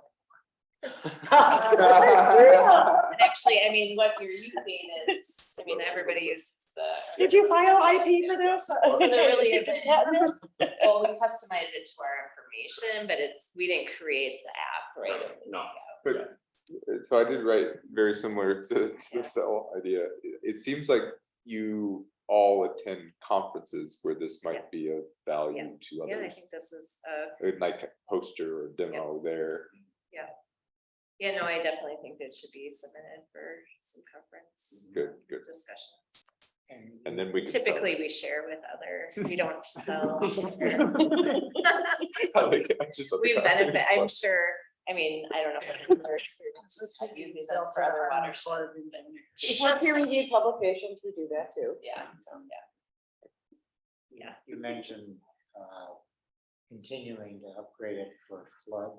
Actually, I mean, what you're using is, I mean, everybody uses the. Did you file IP for this? Well, there really isn't. Well, we customize it to our information, but we didn't create the app, right? It was, No. But so I did write very similar to the cell idea. It seems like you all attend conferences where this might be of value to Yeah, I others. think this is, Like a poster or demo there. yeah, no, I definitely think it should be submitted for some conference. Good. Discussions. And then we can sell it. Typically, we share with we don't sell. We benefit, I'm sure, I mean, I don't know what their experience is like using them for other watersheds. For peer reviewed publications, we do that too. Yeah, so, yeah. You mentioned continuing to upgrade it for flood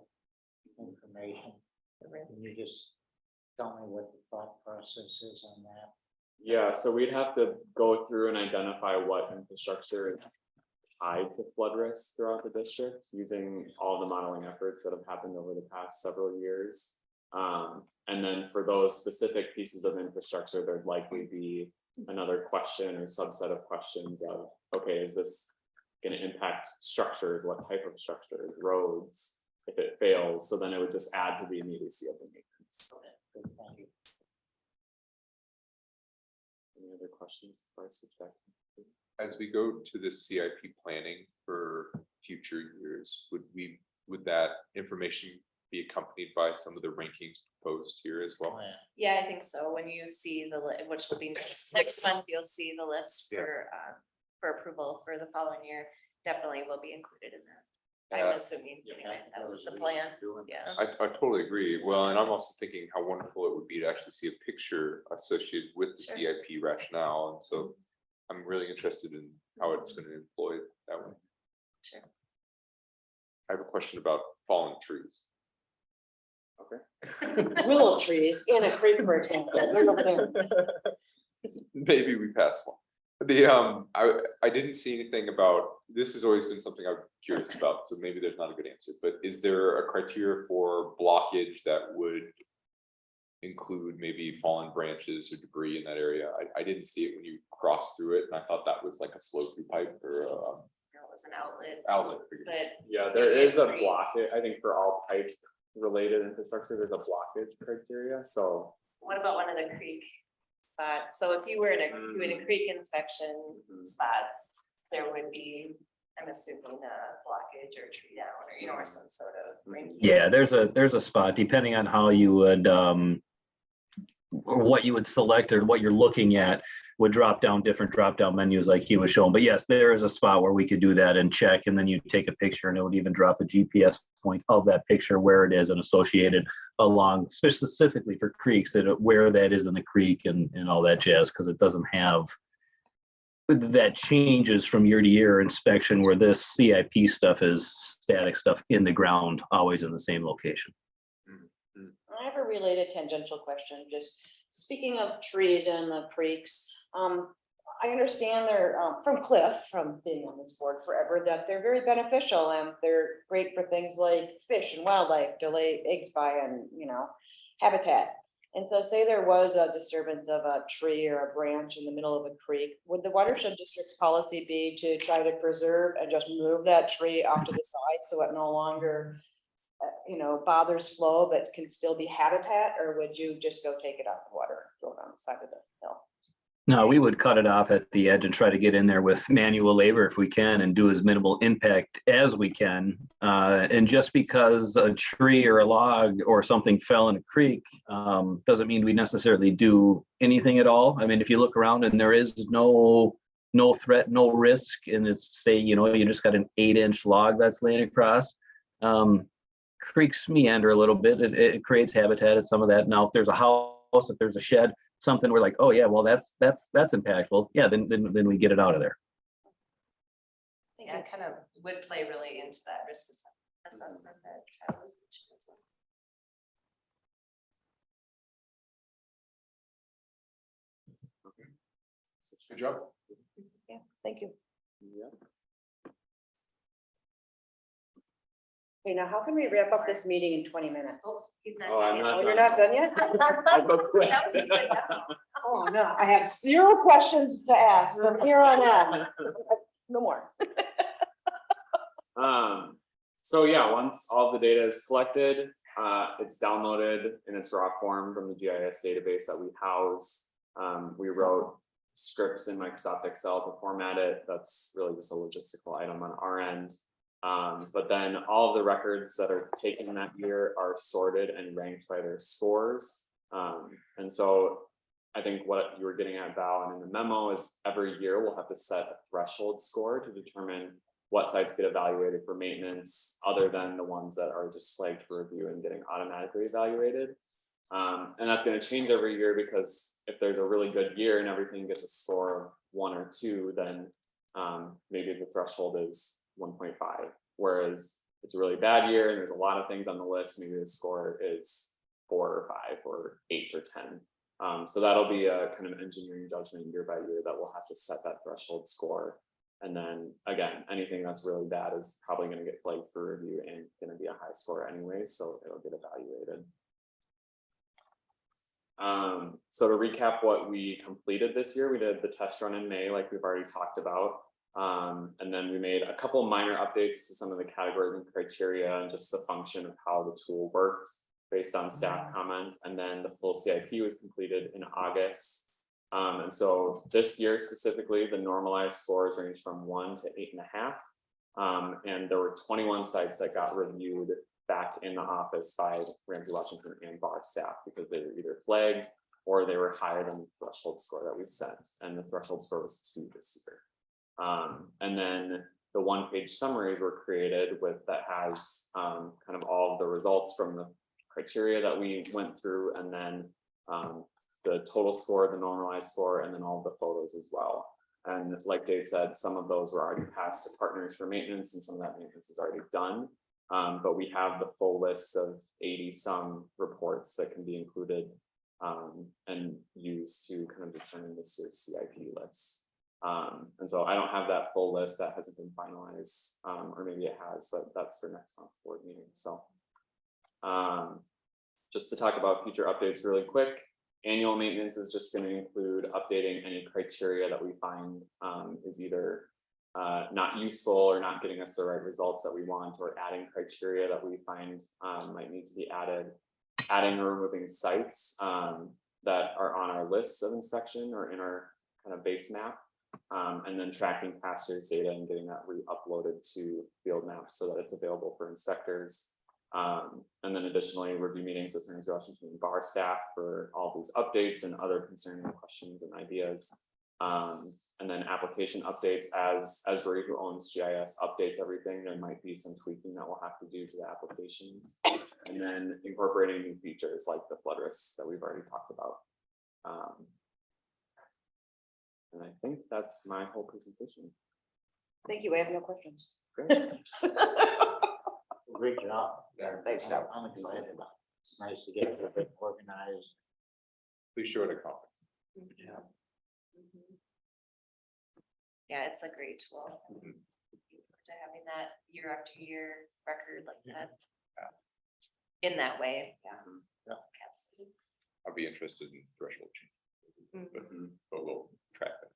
information. Can you just tell me what the thought process is on that? Yeah, so we'd have to go through and identify what infrastructure is tied to flood risk throughout the district, using all the modeling efforts that have happened over the past several years. And then for those specific pieces of infrastructure, there'd likely be another question or subset of questions of, okay, is this going to impact structures? What type of structure? Roads? If it fails, so then it would just add to the immediacy of the maintenance. Thank you. Any other questions before I switch back? As we go to the CIP planning for future years, would that information be accompanied by some of the rankings proposed here as well? Yeah, I think so. When you see which will be next month, you'll see the list for approval for the following year. Definitely will be included in that. I'm assuming anyway, that was the plan. Yeah. I totally agree. Well, and I'm also thinking how wonderful it would be to actually see a picture associated with the CIP rationale. And so I'm really interested in how it's going to employ that way. Sure. I have a question about fallen trees. Okay. Willow trees in a creek, for example. They're over there. Maybe we passed one. I didn't see anything about, this has always been something I'm curious about, so maybe there's not a good answer, but is there a criteria for blockage that would include maybe fallen branches or debris in that area. I didn't see it when you crossed through it, and I thought that was like a flow through pipe or That was an outlet. outlet. But Yeah, there is a blockage, I think for all pipe related infrastructure, there's a blockage criteria, so. what about one of the creek spots? So if you were in doing a creek inspection spot, there would be, I'm assuming, a blockage or a tree down or, or some sort of. Yeah, there's a spot depending on how you would, or what you would select or what you're looking at would drop down different drop down menus like he was showing. But yes, there is a spot where we could do that and check, and then you take a picture and it would even drop a GPS point of that picture where it is and associated along specifically for creeks, where that is in the creek and all that jazz, because it doesn't have that changes from year to year inspection, where this CIP stuff is static stuff in the ground, always in the same location. I have a related tangential question, just speaking of trees and the creeks. I understand they're from Cliff, from being on this board forever, that they're very beneficial and they're great for things like fish and wildlife to lay eggs by and, habitat. And so say there was a disturbance of a tree or a branch in the middle of a creek, would the watershed district's policy be to try to preserve and just move that tree off to the side so it no longer bothers flow, but can still be habitat? Or would you just go take it out the water, throw it on the side of the hill? No, we would cut it off at the edge and try to get in there with manual labor if we can and do as minimal impact as we can. And just because a tree or a log or something fell in a creek doesn't mean we necessarily do anything at all. I mean, if you look around and there is no threat, no risk, and it's say, you just got an 8-inch log that's laying across, creeks meander a little bit. It creates habitat at some of that. Now, if there's a house, if there's a shed, something we're like, oh yeah, well that's impactful. Yeah, then we get it out of there. Yeah, it kind of would play really into that risk assessment that Tyler was mentioning as well. Good job. Yeah, thank you. Yeah. Okay, now how can we wrap up this meeting in 20 minutes? He's not. Oh, I'm yet. not Oh, you're not done yet? I'll go quick. That was a good job. Oh, no, I have 0 questions to ask from here on out. No more. So yeah, once all the data is collected, it's downloaded in its raw form from the GIS database that we house. We wrote scripts in Microsoft Excel to format it. That's really just a logistical item on our end. But then all of the records that are taken that year are sorted and ranked by their scores. And so I think what you were getting at, Val, and in the memo is every year we'll have to set a threshold score to determine what sites get evaluated for maintenance, other than the ones that are just flagged for review and getting automatically evaluated. And that's going to change every year, because if there's a really good year and everything gets a score of 1 or 2, then maybe the threshold is 1.5. Whereas it's a really bad year and there's a lot of things on the list, maybe the score is 4 or 5 or 8 or 10. So that'll be a kind of engineering judgment year by year that we'll have to set that threshold score. And then again, anything that's really bad is probably going to get flagged for review and going to be a high score anyway, so it'll get evaluated. So to recap what we completed this year, we did the test run in May, like we've already talked about. And then we made a couple minor updates to some of the categories and criteria and just the function of how the tool worked based on staff comment. And then the full CIP was completed in August. And so this year specifically, the normalized scores range from 1 to 8.5. And there were 21 sites that got reviewed back in the office by Ramsey-Washington and bar staff, because they were either flagged or they were higher than the threshold score that we set. And the threshold score was 2 this year. And then the 1-page summaries were created with that has kind of all of the results from the criteria that we went through, and then the total score, the normalized score, and then all of the photos as well. And like Dave said, some of those were already passed to partners for maintenance, and some of that maintenance is already done. But we have the full list of 80 some reports that can be included and used to kind of determine this year's CIP list. And so I don't have that full list, that hasn't been finalized, or maybe it has, but that's for next month's board meeting. So just to talk about future updates really quick. Annual maintenance is just going to include updating any criteria that we find is either not useful or not getting us the right results that we want, or adding criteria that we find might need to be added, adding or removing sites that are on our list of inspection or in our kind of base map, and then tracking past year's data and getting that re-uploaded to field maps so that it's available for inspectors. And then additionally, review meetings with Ramsey-Washington bar staff for all these updates and other concerning questions and ideas. And then application updates as Ray, who owns GIS, updates everything. There might be some tweaking that we'll have to do to the applications. And then incorporating new features like the flood risks that we've already talked about. And I think that's my whole presentation. Thank you. I have no questions. Great job. Thanks, Joe. I'm excited about it. It's nice to get everything organized. Please show it at conference. Yeah. Yeah, it's a great tool. To having that year after year record like that. In that way, yeah. Absolutely. I'll be interested in threshold change. But a little track that.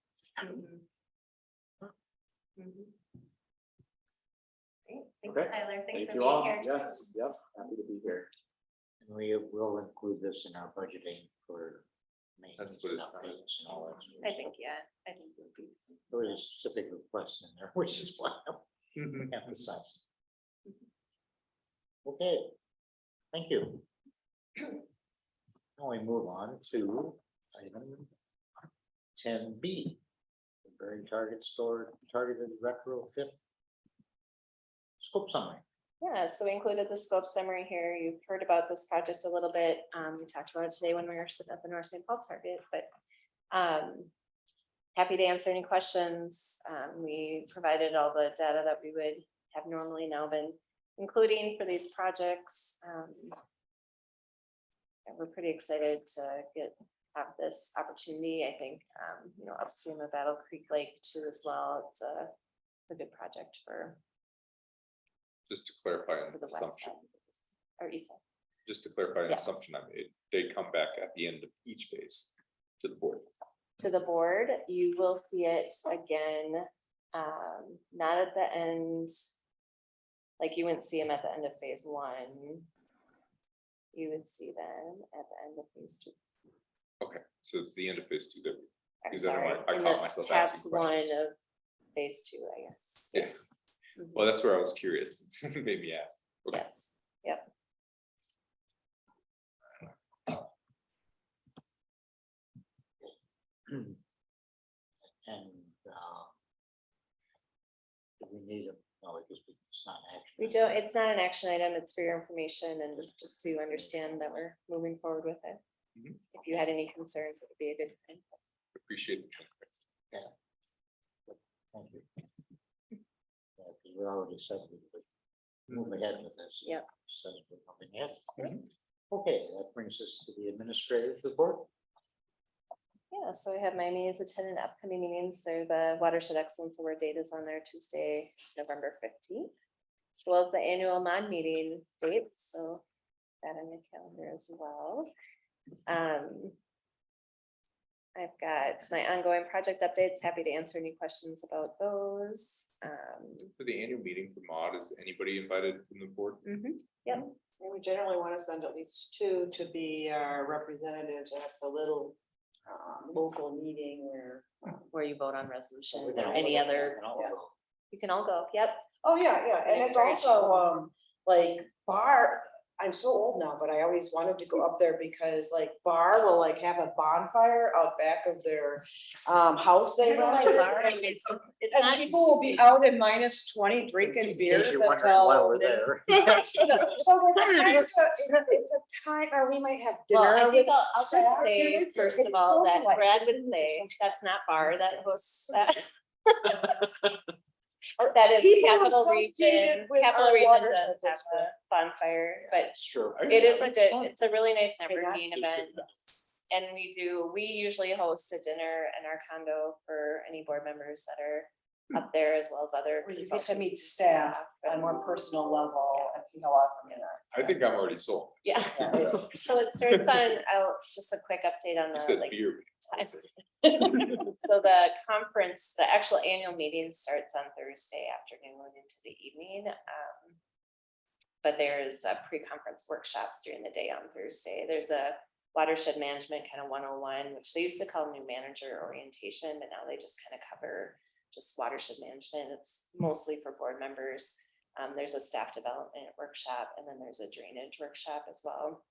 Great. Thanks, Okay. Tyler. Thanks Thank for you being all. here. Yes, yep, happy to be here. And we will include this in our budgeting for maintenance That's what and it's- updates and all that. sort of I stuff. think, yeah, I think it would be. There was a specific request in there, which is why I'm emphasizing. Okay, thank you. Now we move on to item 10B. Very targeted retrofit. Scope summary. Yeah, so we included the scope summary here. You've heard about this project a little bit. We talked about it today when we were sitting up in North St. Paul Target, but happy to answer any questions. We provided all the data that we would have normally now been including for these projects. And we're pretty excited to have this opportunity. I think, upstream of Battle Creek Lake too as well. It's a good project for Just to clarify an the west assumption, side or east side. just to clarify an Yeah. assumption I made, they come back at the end of each phase to the board. To the board, you will see it again, not at the end. Like you wouldn't see them at the end of phase one. You would see them at the end of phase two. Okay, so it's the end of phase 2 that we, I'm because I don't sorry, want- I in caught the myself task asking one questions. of phase two, I guess. Yeah. Yes. Well, that's where I was curious. It made me ask. Okay. Yes, yep. And do we need a, no, because it's not an action. We don't, it's not an action item, it's for your information and just so you understand that we're moving forward with it. Mhm. If you had any concerns, it would be a good thing. Appreciate the transparency. Thank you. Yeah, because we already said we would move ahead with this. Yep. So we're moving ahead. Okay, that brings us to the administrative report. Yeah, so I have my meetings attended, upcoming meetings. So the Watershed Excellence Award date is on there Tuesday, November 15th. As well as the annual MOD meeting dates, so that on your calendar as well. I've got my ongoing project updates. Happy to answer any questions about those. For the annual meeting for MOD, is anybody invited from the board? Yep, And we generally want to send at least two to be our representatives at the little local meeting where you vote on resolutions We can or all any go. other, We can all go. you can all go, yep. Oh, yeah, and it's also, like bar, I'm so old now, but I always wanted to go up there because like bar will like have a bonfire out back of their house they rented. It's And not people will be out in -20 drinking In beers case you're wondering why until. we're there. So it's a time, or we might have Well, I dinner. think with I'll just staff. say, first of all, that Brad would say, that's not bar, that hosts that. That is People Capital associated Region, with Capital our Region water does have district. a bonfire, but It's true. it is a It's good, fun. it's a really nice Cannot networking be event. And we usually host a dinner in our condo for any board members that are up there as well as other. Where you get to meet consultants. staff on a more personal level and and see how awesome you are. I think I'm already sold. Yeah, Yeah. so it starts on, just a quick update on You the said like beer. time. So the conference, the actual annual meeting starts on Thursday afternoon into the evening. But there's pre-conference workshops during the day on Thursday. There's a watershed management kind of 101, which they used to call new manager orientation, but now they just kind of cover just watershed management. It's mostly for board members. There's a staff development workshop, and then there's a drainage workshop as well.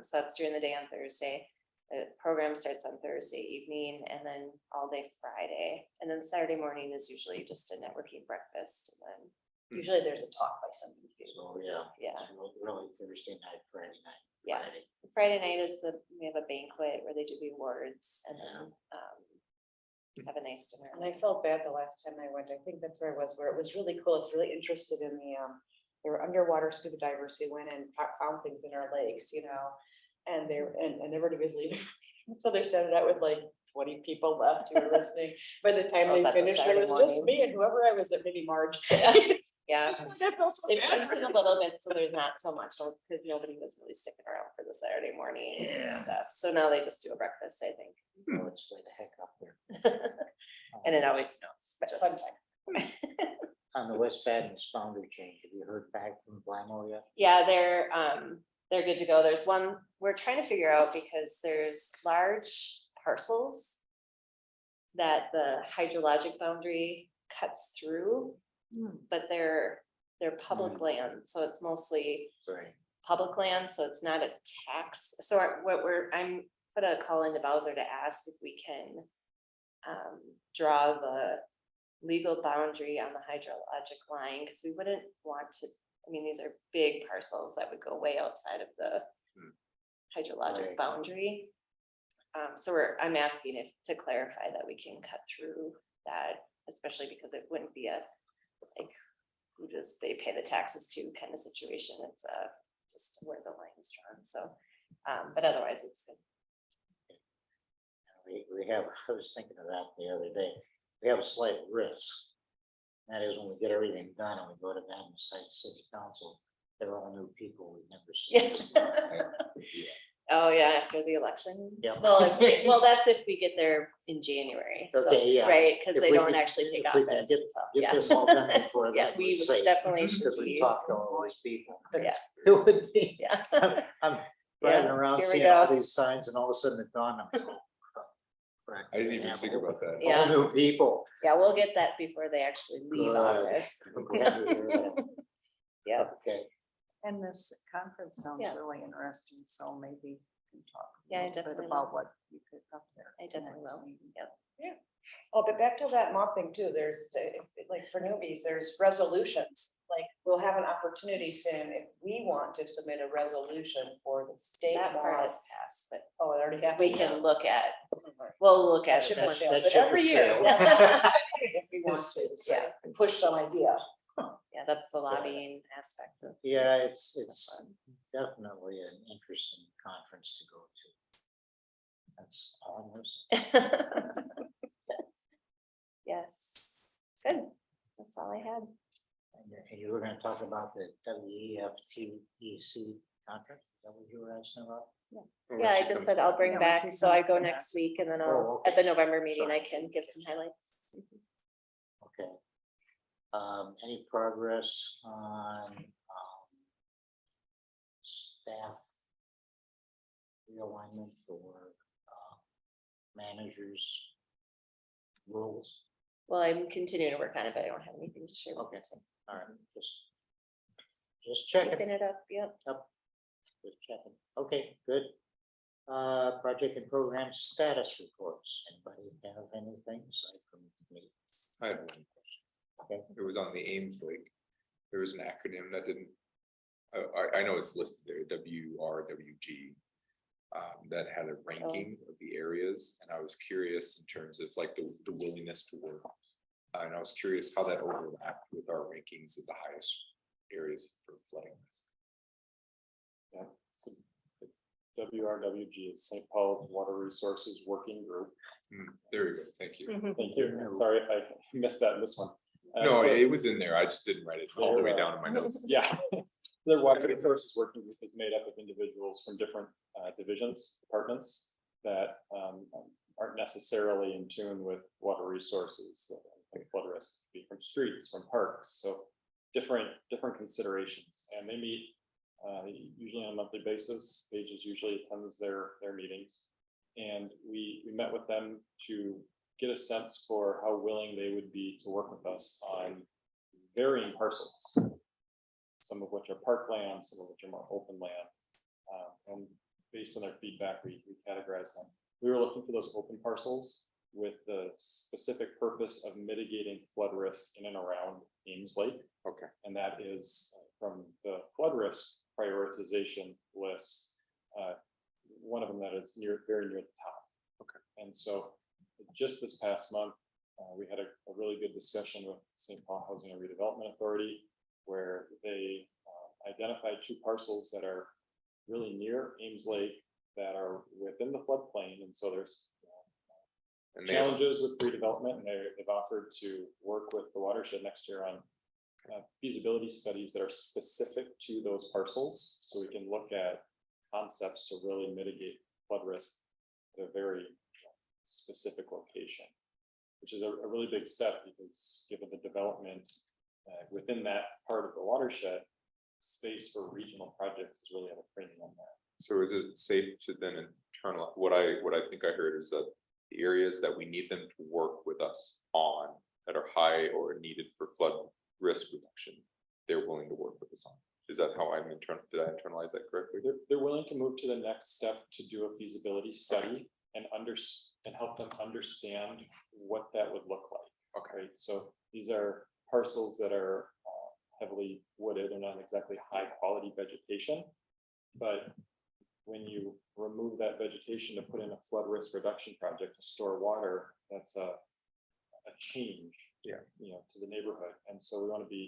So that's during the day on Thursday. The program starts on Thursday evening and then all day Friday. And then Saturday morning is usually just a networking breakfast. And then Usually there's a talk by somebody too. So, yeah. Yeah. Really Thursday night, Friday night. Yeah. Friday. Friday night is we have a banquet where they do the awards and then have a nice dinner. And I felt bad the last time I went. I think that's where it was really cool. I was really interested in they were underwater scuba divers who went and found things in our lakes, you know, and and everybody was leaving. So they started out with like 20 people left who were listening. By the time Oh, they is that the finished, it Saturday was just morning? me and whoever I was at, maybe Marge. Yeah, I felt so they've bad. changed it a little bit, so there's not so much because nobody was really sticking around for the Saturday morning stuff. So now they just do a breakfast, I think. Oh, it's way the heck up there. And it always snows. But just- fun time. On the West Badlands boundary change, have you heard back from Blamo yet? Yeah, they're good to go. There's one we're trying to figure out because there's large parcels that the hydrologic boundary cuts through, but they're public land, so it's mostly Right. public land, so it's not a tax. So I'm put a call into Bowser to ask if we can draw the legal boundary on the hydrologic line, because we wouldn't want to, I mean, these are big parcels that would go way outside of the hydrologic Right. boundary. So I'm asking if to clarify that we can cut through that, especially because it wouldn't be a like who does they pay the taxes to kind of situation. It's just where the line is drawn. So, but otherwise it's good. We have, I was thinking of that the other day. We have a slight risk. That is when we get everything done and we go to Madden State City Council, they're all new people we've never seen. Oh, yeah, after the election. Yeah. Well, that's if we get there in January. So, Okay, yeah. right, because If they we don't can- actually take if we office. can until- Get yeah. this all done before Yeah, that. we we're safe, definitely should because we be. talked to all those people. Yeah. It would be, Yeah. I'm driving Yeah, around here we seeing all go. these signs and all of a sudden it dawned on me. oh, crap, I didn't even think about that. Yeah. All new people. Yeah, we'll get that before they actually leave Good. office. I'm glad to hear that. Yeah. Okay, And this conference sounds Yeah. really interesting, so maybe we can talk Yeah, I a little bit definitely about will. what you pick up there. I definitely next will. meeting. Yep. Oh, but back to that mock thing too, there's like for newbies, there's resolutions. Like we'll have an opportunity soon if we want to submit a resolution for the state That part law. is passed, but Oh, it already happened. we can look at, we'll look at it. Ship when- has sailed, that but ship every has year, sailed. yeah, if we want This to, is- yeah, push some idea. Yeah, that's the lobbying aspect of. yeah, it's definitely an interesting conference to go to. That's all I'm gonna say. Yes, good. That's all I had. And you were gonna talk about the WEFTEC conference, is that what you were asking about? Yeah, I just said I'll bring Yeah, we back, can so I come go back. next week and then Oh, I'll, okay. at the November meeting, Sorry. I can give some highlights. Okay. Any progress on staff realignment or managers' rules? Well, I'm continuing to work on it, but I don't have anything to share. with Okay. you, so All right, just checking. keeping it up, yep. Just checking. Okay, good. Project and program status reports. Anybody have anything aside from me? I have one question. Okay. It was on the Ames Lake. There was an acronym that didn't, I know it's listed there, WRWG. That had a ranking of the areas, and I was curious in terms of like the willingness to work. And I was curious how that overlapped with our rankings of the highest areas for flooding risk. Yeah. So the WRWG is St. Paul's Water Resources Working Group. There we go, thank you. Thank you. Sorry if I missed that in this one. No, so- it was in there. I just didn't write it all the way There, down in my notes. Yeah, their water resources working group is made up of individuals from different divisions, departments that aren't necessarily in tune with water resources. Like flood risk could be from streets, from parks, so different considerations. And they meet usually on a monthly basis. Pages usually attends their meetings. And we met with them to get a sense for how willing they would be to work with us on varying parcels, some of which are parkland, some of which are more open land. And based on their feedback, we categorize them. We were looking for those open parcels with the specific purpose of mitigating flood risk in and around Ames Lake. Okay. And that is from the flood risk prioritization list, one of them that is very near the top. Okay. And so just this past month, we had a really good discussion with St. Paul Housing and Redevelopment Authority, where they identified 2 parcels that are really near Ames Lake that are within the floodplain. And so there's And they, challenges with redevelopment, and they've offered to work with the watershed next year on feasibility studies that are specific to those parcels, so we can look at concepts to really mitigate flood risk at a very specific location, which is a really big step, because given the development within that part of the watershed, space for regional projects is really at a premium on that. so is it safe to then internal, what I think I heard is that the areas that we need them to work with us on that are high or needed for flood risk reduction, they're willing to work with us on. Is that how did I internalize that correctly? They're willing to move to the next step to do a feasibility study and help them understand what that would look like. Okay, so these are parcels that are heavily wooded. They're not exactly high quality vegetation, but when you remove that vegetation to put in a flood risk reduction project to store water, that's a change, to the neighborhood. And so we want to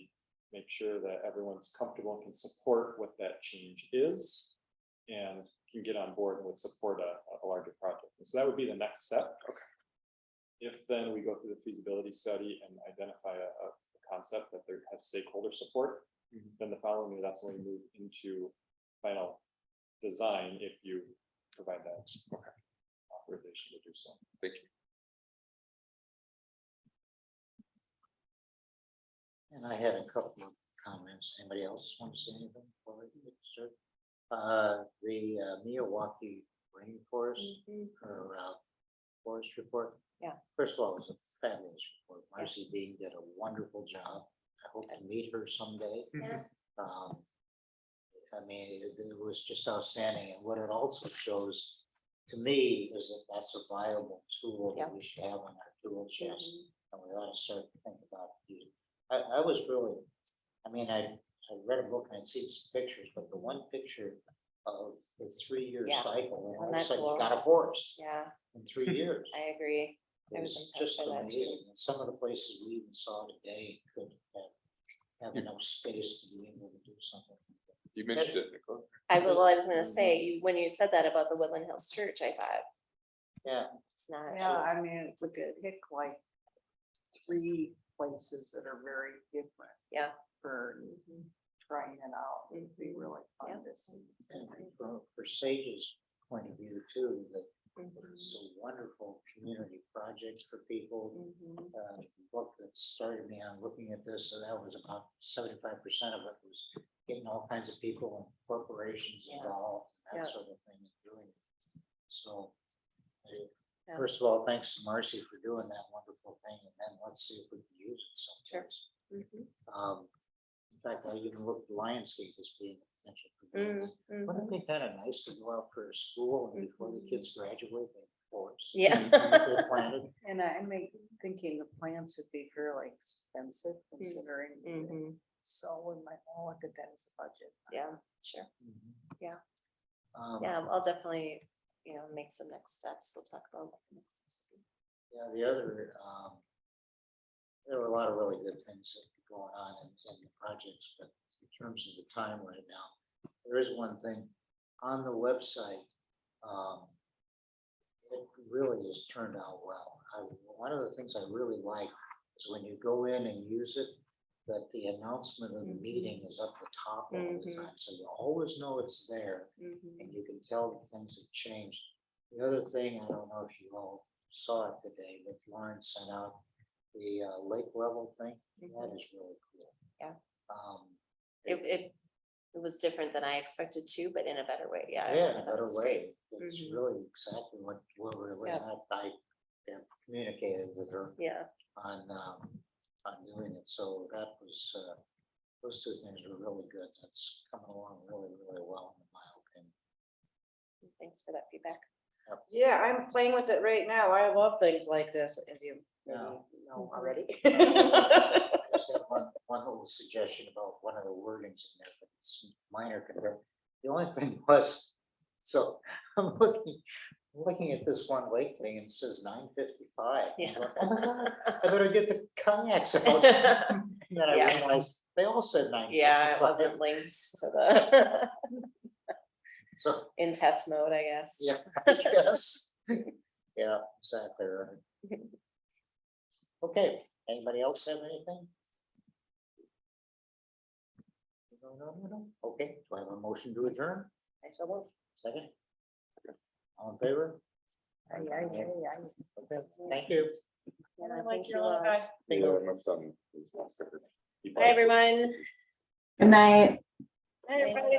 make sure that everyone's comfortable and can support what that change is, and can get on board and would support a larger project. And so that would be the next step. Okay. If then we go through the feasibility study and identify a concept that there has stakeholder support, then the following year, that's when we move into final design, if you provide that authorization to do so. Thank you. And I had a couple of comments. Anybody else want to say anything before we get started? The Miyawaki rainforest or forest report. Yeah. First of all, it was a fabulous report. Marcy Bean did a wonderful job. I hope to meet her someday. Yeah. I mean, it was just outstanding. And what it also shows to me is that that's a viable tool that we should have on our tool chest. And we ought to start to think about using. I was really, I mean, I read a book and I'd seen some pictures, but the one picture of the 3-year cycle, Isn't it's that like cool? you got a forest Yeah, in 3 years. I agree. I It was was impressed just by that too. amazing. And some of the places we even saw today could have enough space to be able to do something. You mentioned it, Nicole. I was gonna say, when you said that about the Woodland Hills Church, I thought, Yeah, it's not. Yeah, I mean, It's a good, pick like 3 places that are very different yeah. for trying it out. It'd be really fun to see. and for Sage's point of view too, that it's a wonderful community project for people. The book that started me on looking at this, so that was about 75% of it was getting all kinds of people and corporations involved, that sort of thing, and doing it. So, first of all, thanks to Marcy for doing that wonderful thing, and then let's see if we can use it someplace. In fact, I even looked at Lionsgate as being a potential. Wouldn't it be kind of nice to go out for a school and before the kids graduate, they forest? Yeah. They're planted. And I'm thinking the plants would be fairly expensive considering. So we might want to look at that as a budget. Yeah, sure. Yeah. Um, Yeah, I'll definitely, make some next steps. We'll talk about what the next steps will be. Yeah, the other, there were a lot of really good things that were going on in the projects, but in terms of the time right now, there is one thing on the website. It really has turned out well. One of the things I really like, is when you go in and use it, that the announcement of the meeting is up the top all the Mhm. time, so you always know it's there, Mhm. and you can tell that things have changed. The other thing, I don't know if you all saw it today, but Lauren sent out the lake level thing, that is really cool. Yeah. Um, It was different than I expected to, but in a better way, yeah. Yeah, in I a thought it better was great. way. It's Mhm. really exactly what we're looking Yeah. at. I have communicated with her Yeah, on doing it, so that was, those two things were really good. That's coming along really, really well, in my opinion. thanks for that feedback. Yeah, I'm playing with it right now. I love things like this, as you maybe Yeah. know already. I just have one little suggestion about one of the wordings in there, but it's minor compared. The only thing was, so I'm looking at this one lake thing and it says 9:55. Yeah. Oh my God, I better get the kayaks out. And then I Yeah. realized they all said 9:55. Yeah, it wasn't linked to the, So, in test mode, I guess. yeah, I guess. Yeah, exactly right. Okay, anybody else have anything? No. Okay, do I have a motion to adjourn? I so moved. Second? All in favor? Aye. Okay, thank you. Yeah, Like thank your you little all. guy. Yeah, my son is not. Hi, everyone. Good night. Hey, everybody.